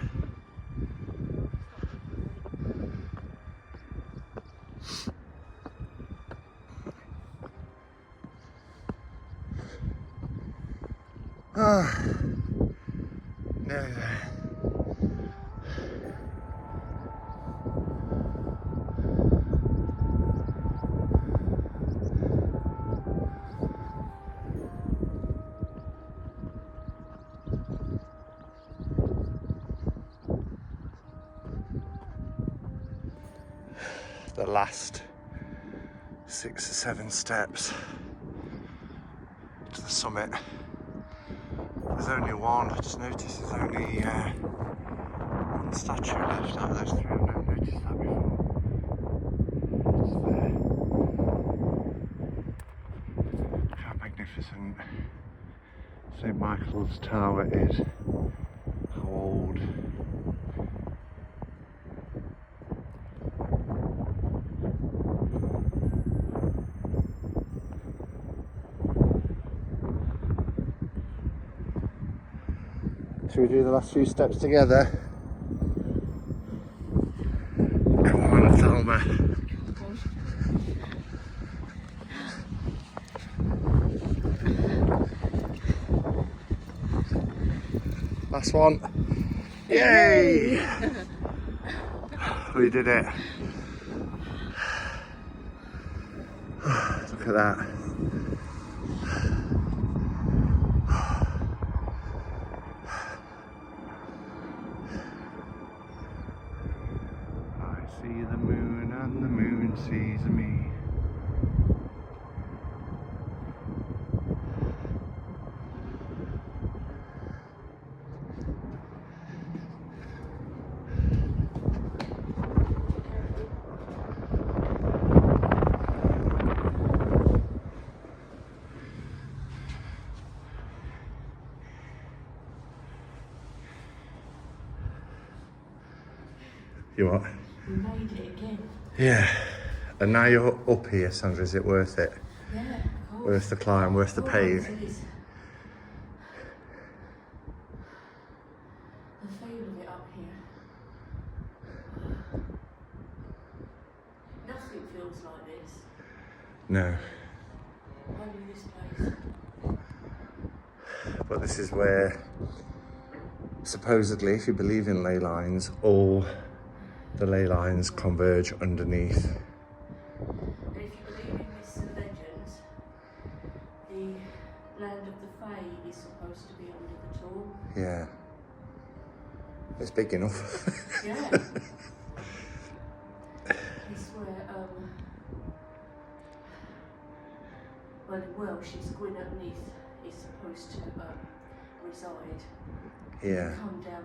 Nearly there. The last 6 or 7 steps to the summit. There's only one. I just noticed there's only one statue left out of those 3. I've never noticed that before. Just there. How magnificent St. Michael's Tower is. How old. Should we do the last few steps together? Come on, Thelma. Last one. Yay! We did it. Look at that. see the moon and the moon sees me. You what? We made it again. Yeah. And now you're up here, Sandra, is it worth it? Yeah, of course. Worth the climb, worth the pain? It is. The feel of it up here. Nothing feels like this. No. Only this place. But this is where, supposedly, if you believe in ley lines, all the ley lines converge underneath. And if you believe in myths and legends, the land of the Fae is supposed to be under the Tor. Yeah. It's big enough. Yeah. It's where, well, in Welsh, it's Gwyn ap Nudd is supposed to reside. Yeah. Come down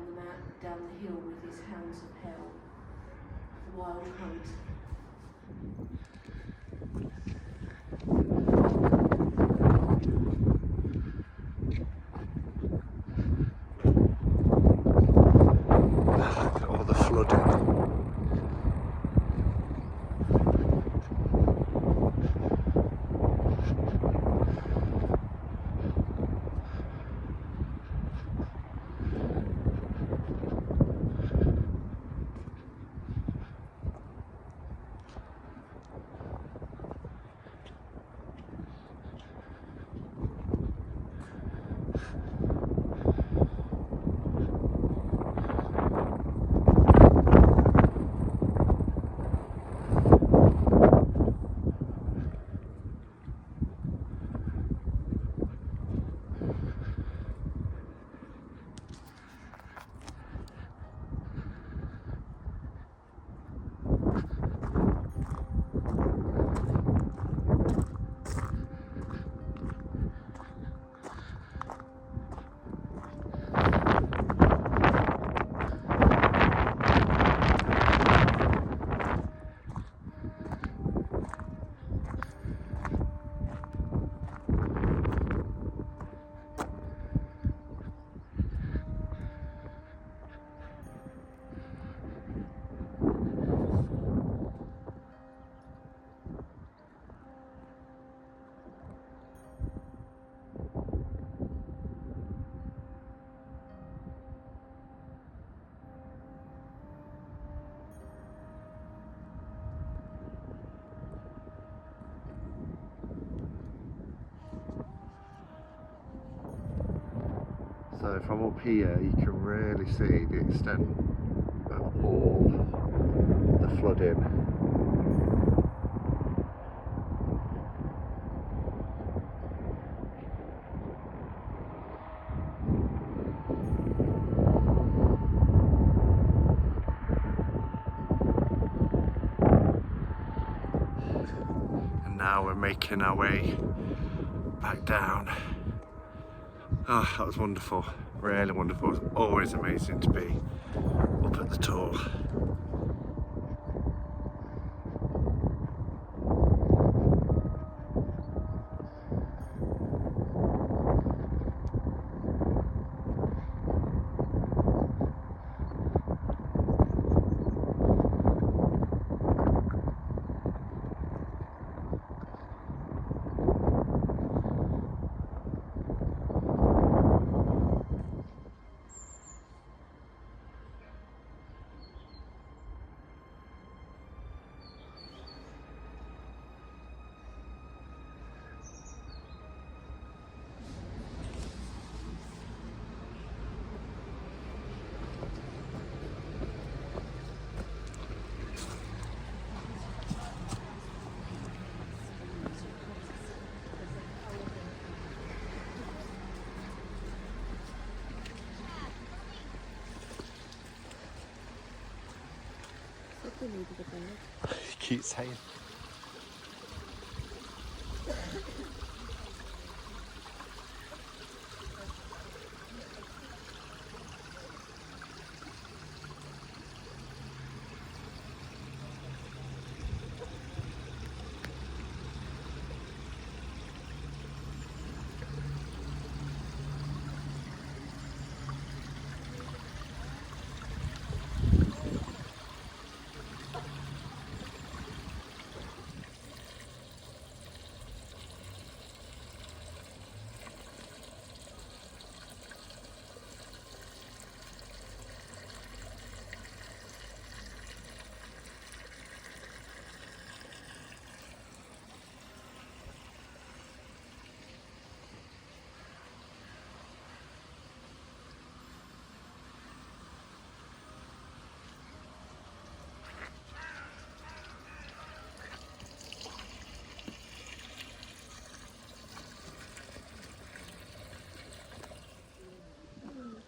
down the hill with his hounds of hell. The wild hunt. Look at all the flooding. So from up here you can really see the extent of all the flooding. And now we're making our way back down. Oh, that was wonderful, really wonderful. It's always amazing to be up at the Tor. You keep saying.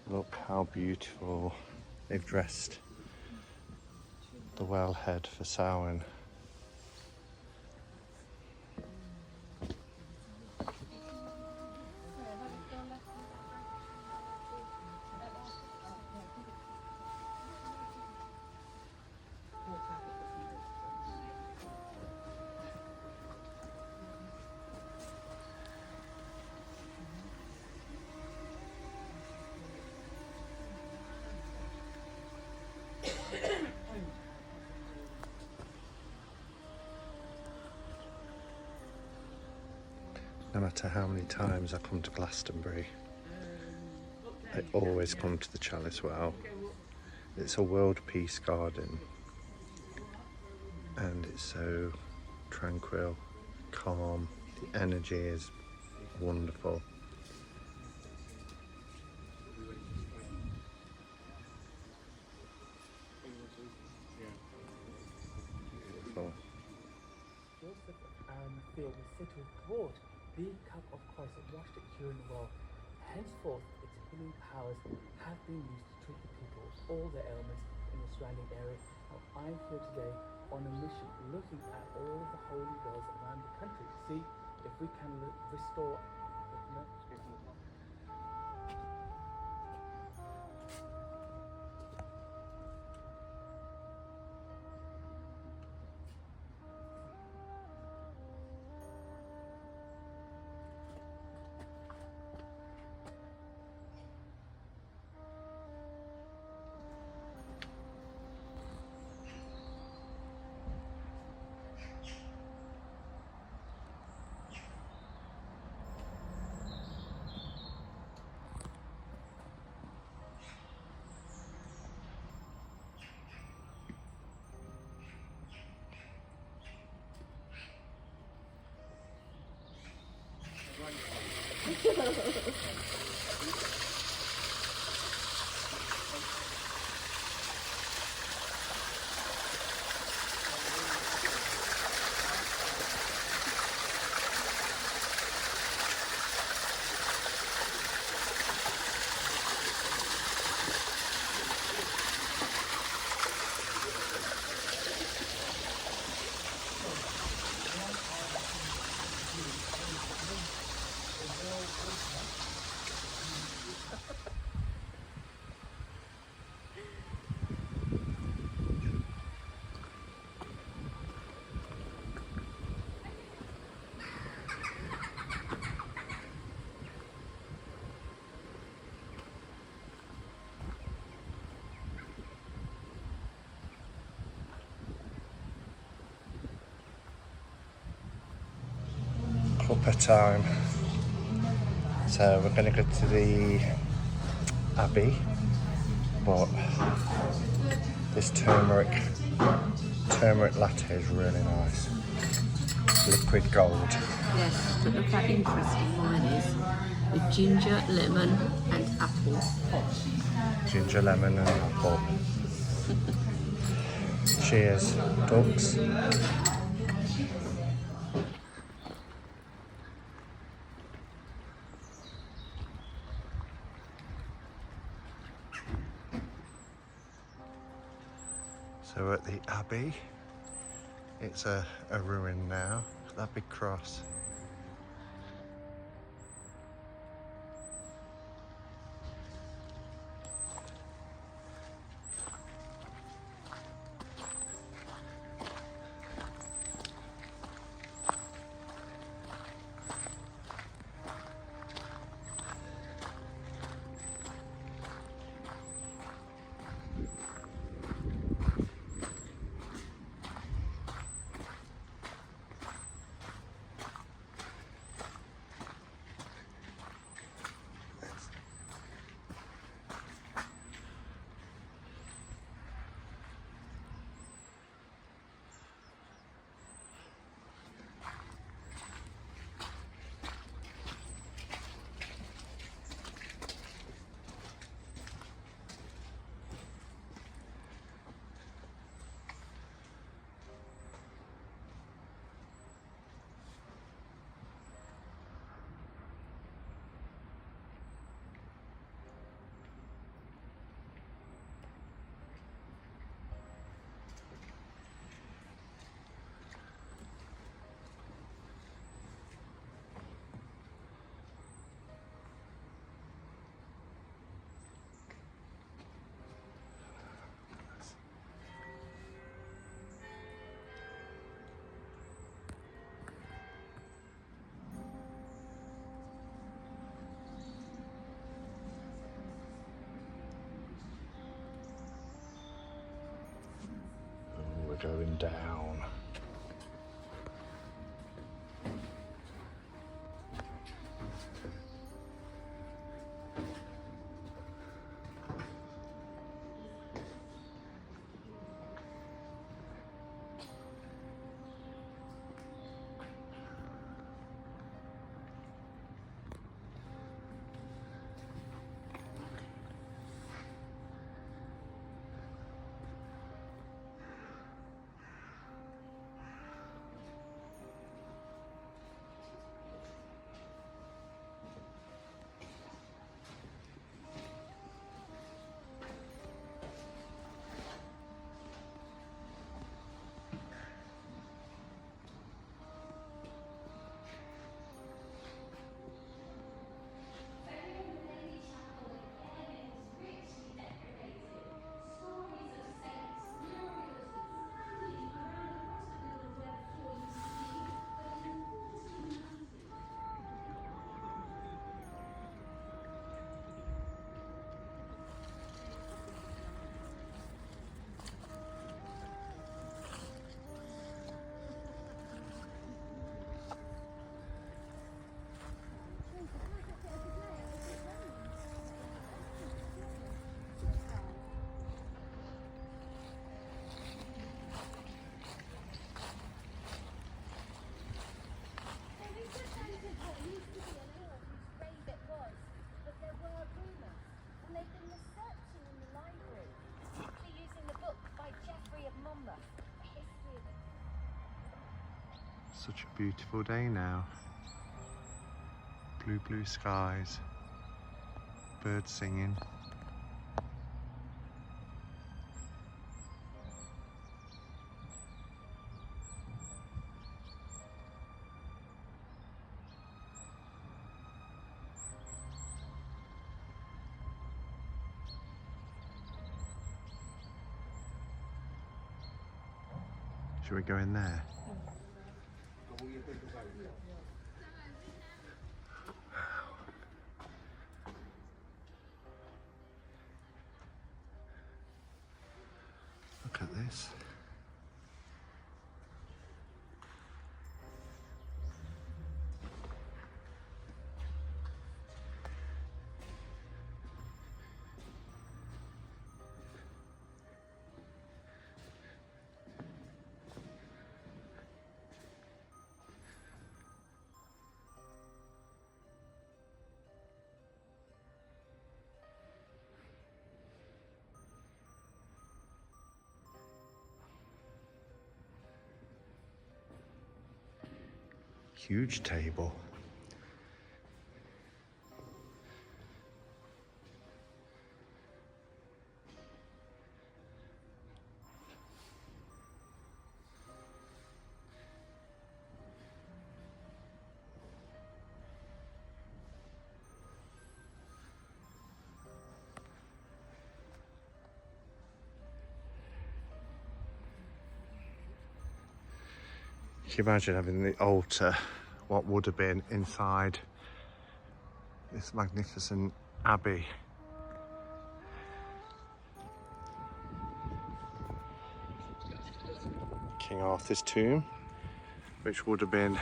Look how beautiful they've dressed the wellhead for Samhain. No matter how many times I come to Glastonbury, I always come to the Chalice Well. It's a world peace garden and it's so tranquil, calm, the energy is wonderful. Beautiful. Filled with settled brought the cup of Christ that washed it during the well. Henceforth, its healing powers have been used to treat the people of all their ailments in the surrounding area. Now, I'm here today on a mission looking at all the holy wells around the country to see if we can restore. Cuppa time. So we're going to go to the Abbey, but this turmeric latte is really nice. Liquid gold. Yes, but look how interesting mine is. With ginger, lemon and apple. Ginger, lemon and apple. Cheers, dogs. So we're at the Abbey. It's a ruin now. That big cross. We're going down. Such a beautiful day now. Blue, blue skies, birds singing. Should we go in there? Look at this. Huge table. you imagine having the altar, what would have been inside this magnificent abbey? King Arthur's tomb, which would have been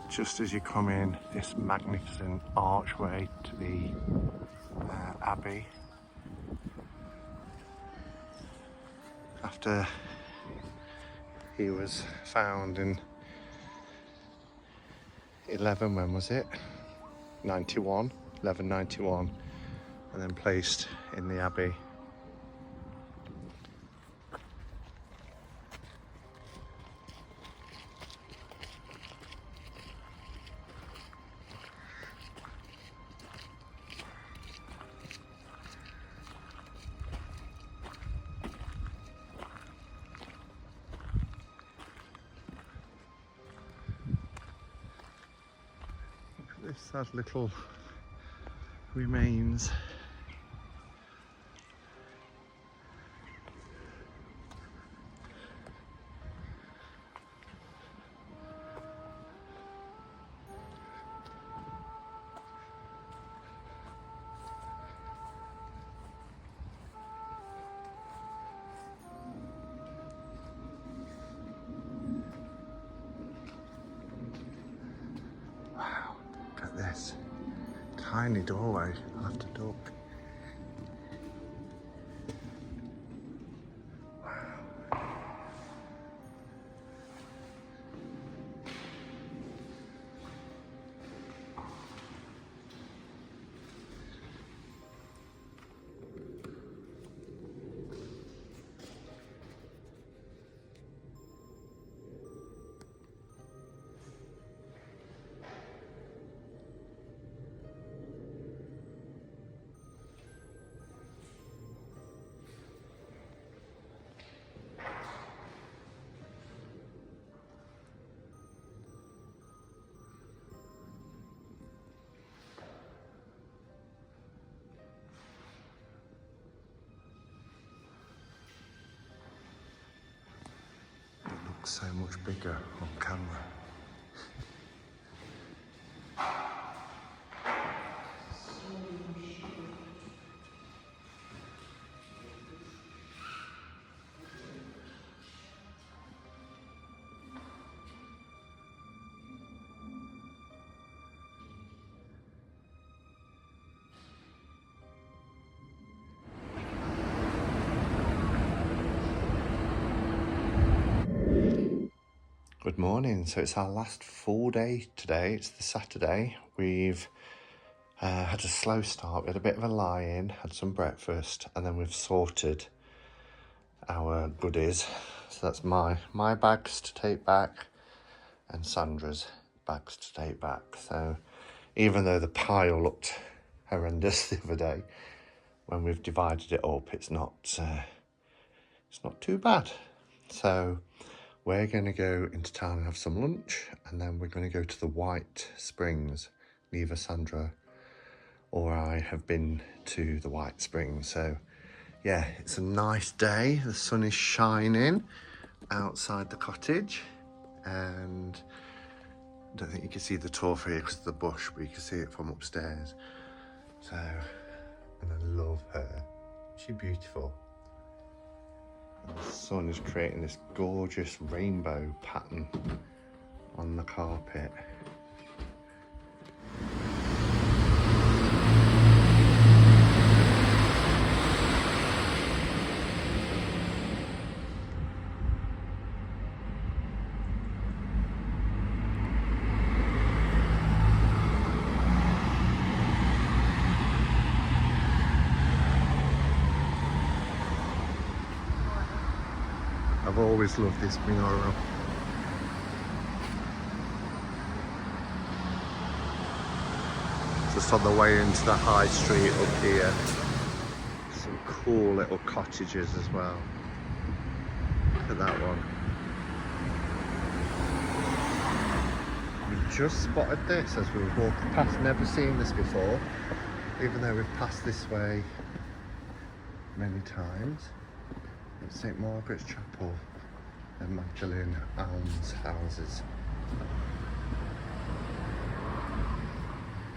just as you come in this magnificent archway to the abbey. After he was found in 1191, and then placed in the abbey. This sad little remains. Wow, look at this. Tiny doorway, I'll have to duck. So much bigger on camera. Good morning. So it's our last full day today. It's the Saturday. We've had a slow start. We had a bit of a lie-in, had some breakfast, and then we've sorted our goodies. So that's my bags to take back and Sandra's bags to take back. So even though the pile looked horrendous the other day, when we've divided it up, it's not too bad. So we're going to go into town and have some lunch, and then we're going to go to the White Springs. Neither Sandra or I have been to the White Springs. So yeah, it's a nice day. The sun is shining outside the cottage, and I don't think you can see the turf here because of the bush, but you can see it from upstairs. So, and I love her. She's beautiful. And the sun is creating this gorgeous rainbow pattern on the carpet. I've always loved this mural. Just on the way into the high street up here. Some cool little cottages as well. Look at that one. We just spotted this as we were walking past. Never seen this before, even though we've passed this way many times. It's St Margaret's Chapel, a Mary Magdalene alms houses.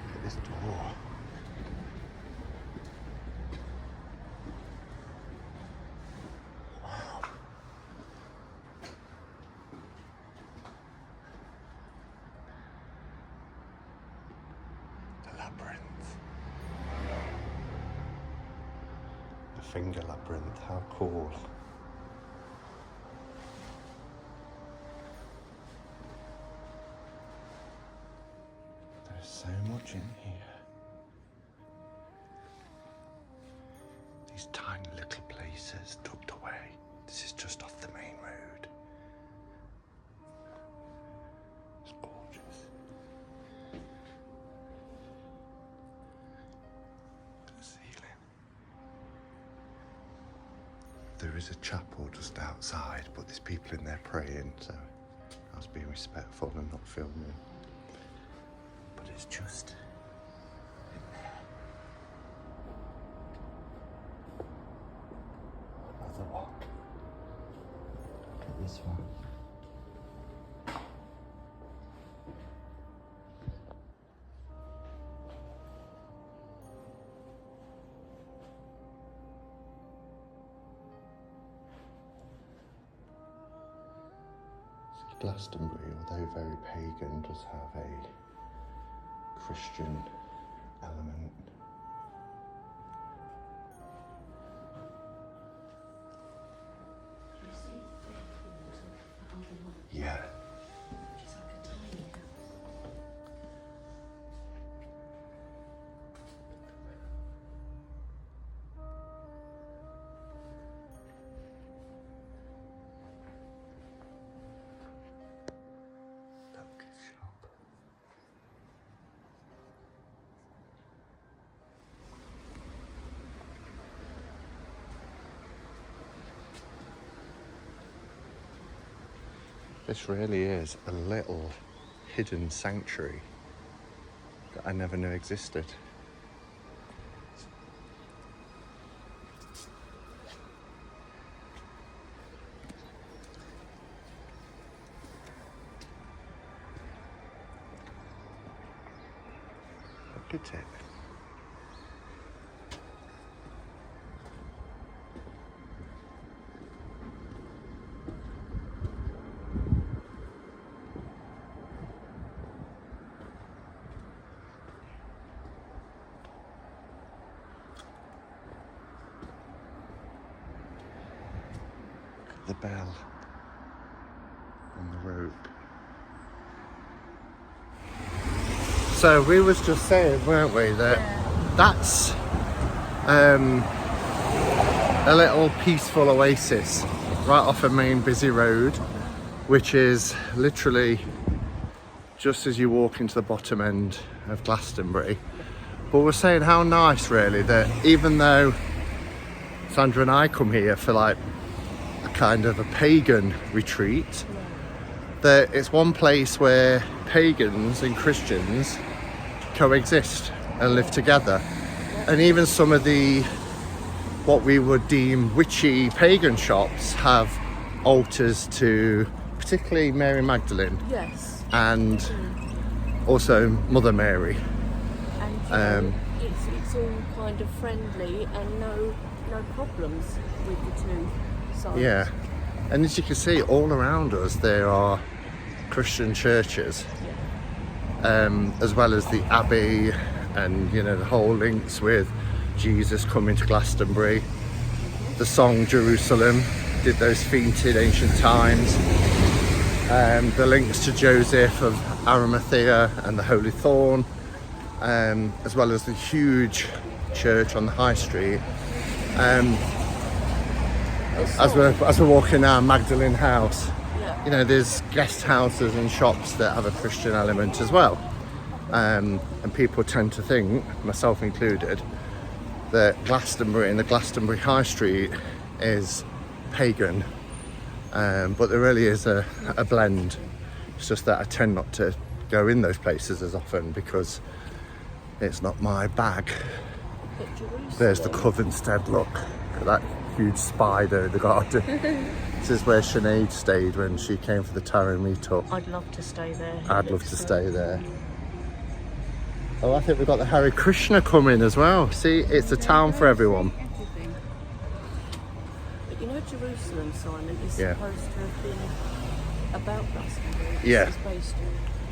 Look at this door. Wow. The labyrinth. The finger labyrinth, how cool. There's so much in here. These tiny little places tucked away. This is just off the main road. It's gorgeous. The ceiling. There is a chapel just outside, but there's people in there praying, so I was being respectful and not filming. But it's just in there. Another one. Look at this one. Glastonbury, although very pagan, does have a Christian element. Yeah. It's like a tiny house. Look, it's shop. This really is a little hidden sanctuary that I never knew existed. Look at it. The bell on the rope. So we was just saying, weren't we, that that's a little peaceful oasis right off a main busy road, which is literally just as you walk into the bottom end of Glastonbury. But we're saying how nice really that even though Sandra and I come here for like kind of a pagan retreat, that it's one place where pagans and Christians coexist and live together. And even some of the what we would deem witchy pagan shops have altars to particularly Mary Magdalene. Yes. And also Mother Mary. And it's all kind of friendly and no problems with the two sides. Yeah, and as you can see all around us there are Christian churches, as well as the Abbey, and you know the whole links with Jesus coming to Glastonbury. The song Jerusalem did those feet in ancient times. The links to Joseph of Arimathea and the Holy Thorn, as well as the huge church on the High Street. As we're walking our Magdalene house, you know, there's guest houses and shops that have a Christian element as well. And people tend to think, myself included, that Glastonbury and the Glastonbury High Street is pagan. But there really is a blend. It's just that I tend not to go in those places as often because it's not my bag. There's the Covenstead, look at that huge spider in the garden. This is where Sinead stayed when she came for the tarot meetup. I'd love to stay there. I'd love to stay there. Oh, I think we've got the Hare Krishna coming as well. See, it's a town for everyone. Everything. But you know, Jerusalem, Simon, is Yeah. supposed to have been about Glastonbury. Yeah. It's based on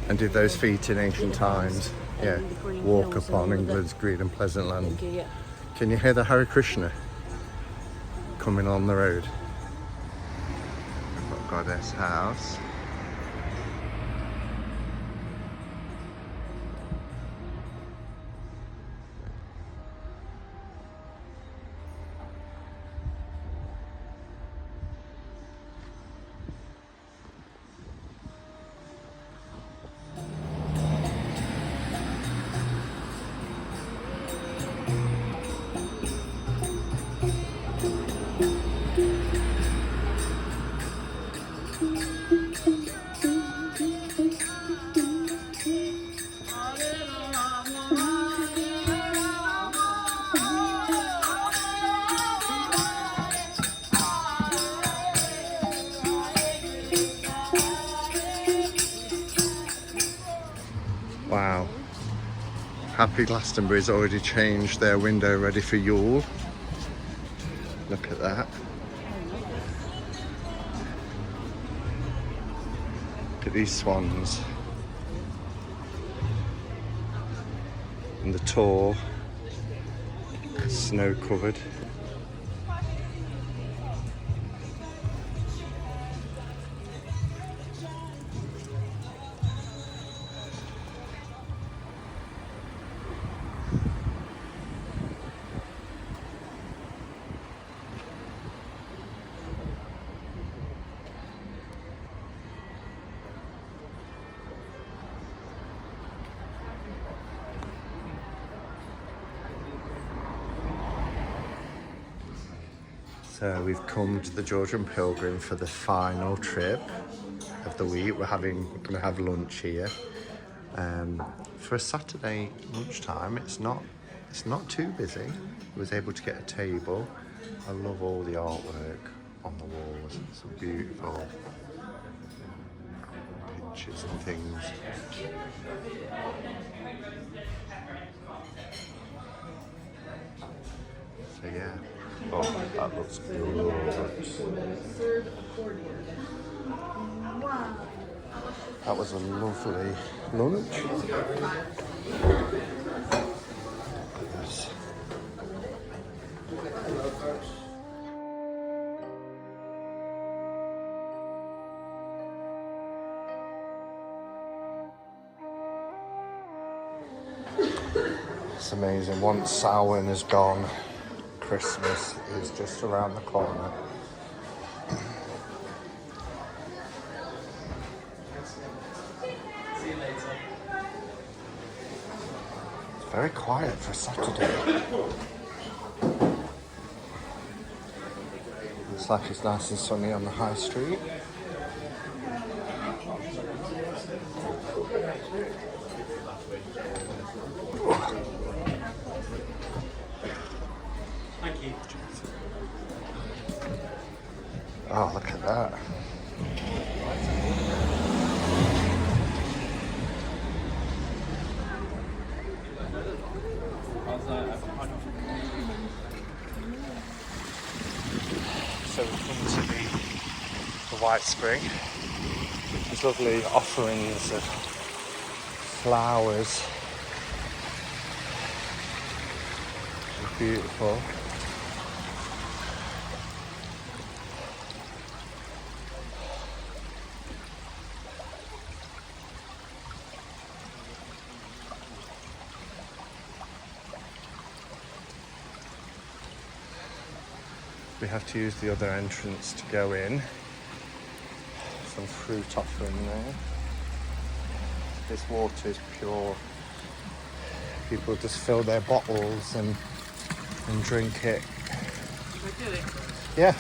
And did those feet in ancient times. Yeah. the green Walk hills and upon all of England's green and pleasant land. that. Yeah. Can you hear the Hare Krishna coming on the road? We've got Goddess House. Wow. Happy Glastonbury's already changed their window ready for Yule. Look at that. Look at these swans. And the Tor, snow covered. So we've come to the Georgian Pilgrim for the final trip of the week. We're going to have lunch here. For a Saturday lunchtime, it's not too busy. I was able to get a table. I love all the artwork on the walls. It's so beautiful. Pictures and things. So yeah. Oh, that looks good. That was a lovely lunch. Yes. It's amazing. Once Samhain is gone, Christmas is just around the corner. It's very quiet for a Saturday. Looks like it's nice and sunny on the high street. Oh, look at that. So we've come to the White Spring. There's lovely offerings of flowers. It's beautiful. We have to use the other entrance to go in. Some fruit offering there. This water is pure. People just fill their bottles and drink it. Should we do it? Yeah.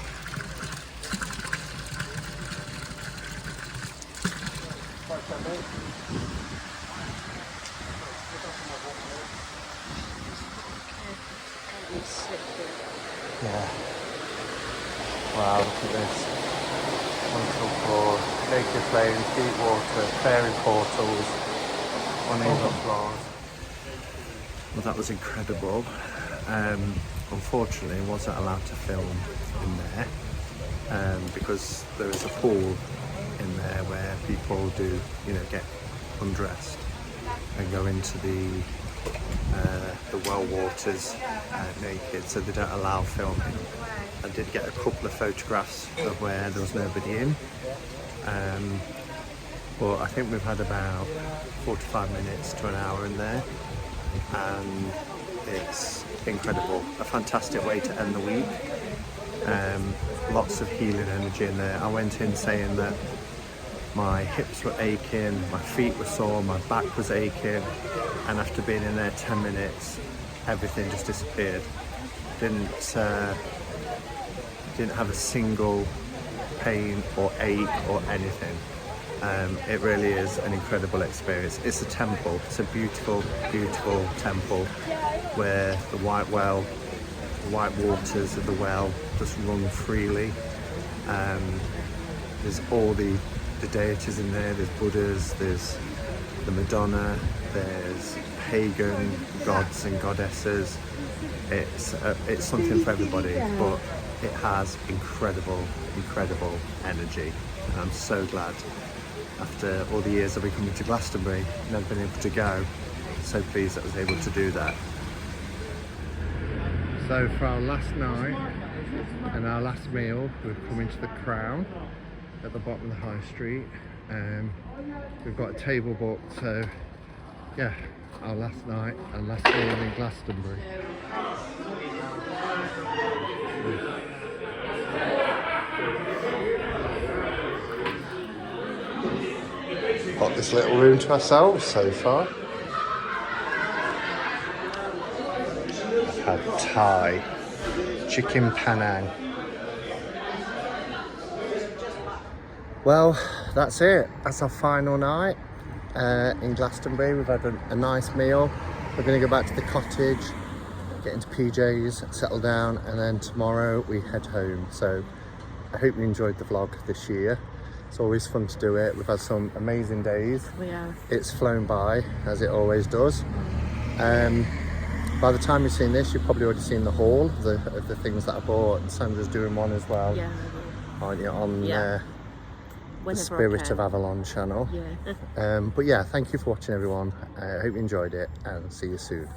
Yeah. Wow, look at this. incredible. Naked flames, deep water, fairy portals, uneven floors. Well, that was incredible. Unfortunately, I wasn't allowed to film in there because there is a pool in there where people do, you know, get undressed and go into the well waters naked, so they don't allow filming. I did get a couple of photographs of where there was nobody in, but I think we've had about 45 minutes to an hour in there, and it's incredible. A fantastic way to end the week. Lots of healing energy in there. I went in saying that my hips were aching, my feet were sore, my back was aching, and after being in there 10 minutes, everything just disappeared. Didn't have a single pain or ache or anything. It really is an incredible experience. It's a temple. It's a beautiful, beautiful temple where the white waters of the well just run freely. There's all the deities in there. There's Buddhas, there's the Madonna, there's pagan gods and goddesses. It's something for everybody, but it has incredible energy. And I'm so glad, after all the years I've been coming to Glastonbury, never been able to go. So pleased that I was able to do that. So for our last night and our last meal, we've come into the Crown at the bottom of the high street. We've got a table booked, so yeah, our last night and last meal in Glastonbury. Got this little room to ourselves so far. I've had Thai, chicken panang. Well, that's it. That's our final night in Glastonbury. We've had a nice meal. We're going to go back to the cottage, get into PJs, settle down, and then tomorrow we head home. So I hope you enjoyed the vlog this year. It's always fun to do it. We've had some amazing days. We have. It's flown by, as it always does. By the time you've seen this, you've probably already seen the haul of the things that I bought. Sandra's doing one as well, Yeah. aren't you, on the Whenever I Spirit can. of Avalon channel. Yeah. But yeah, thank you for watching, everyone. I hope you enjoyed it, and see you soon.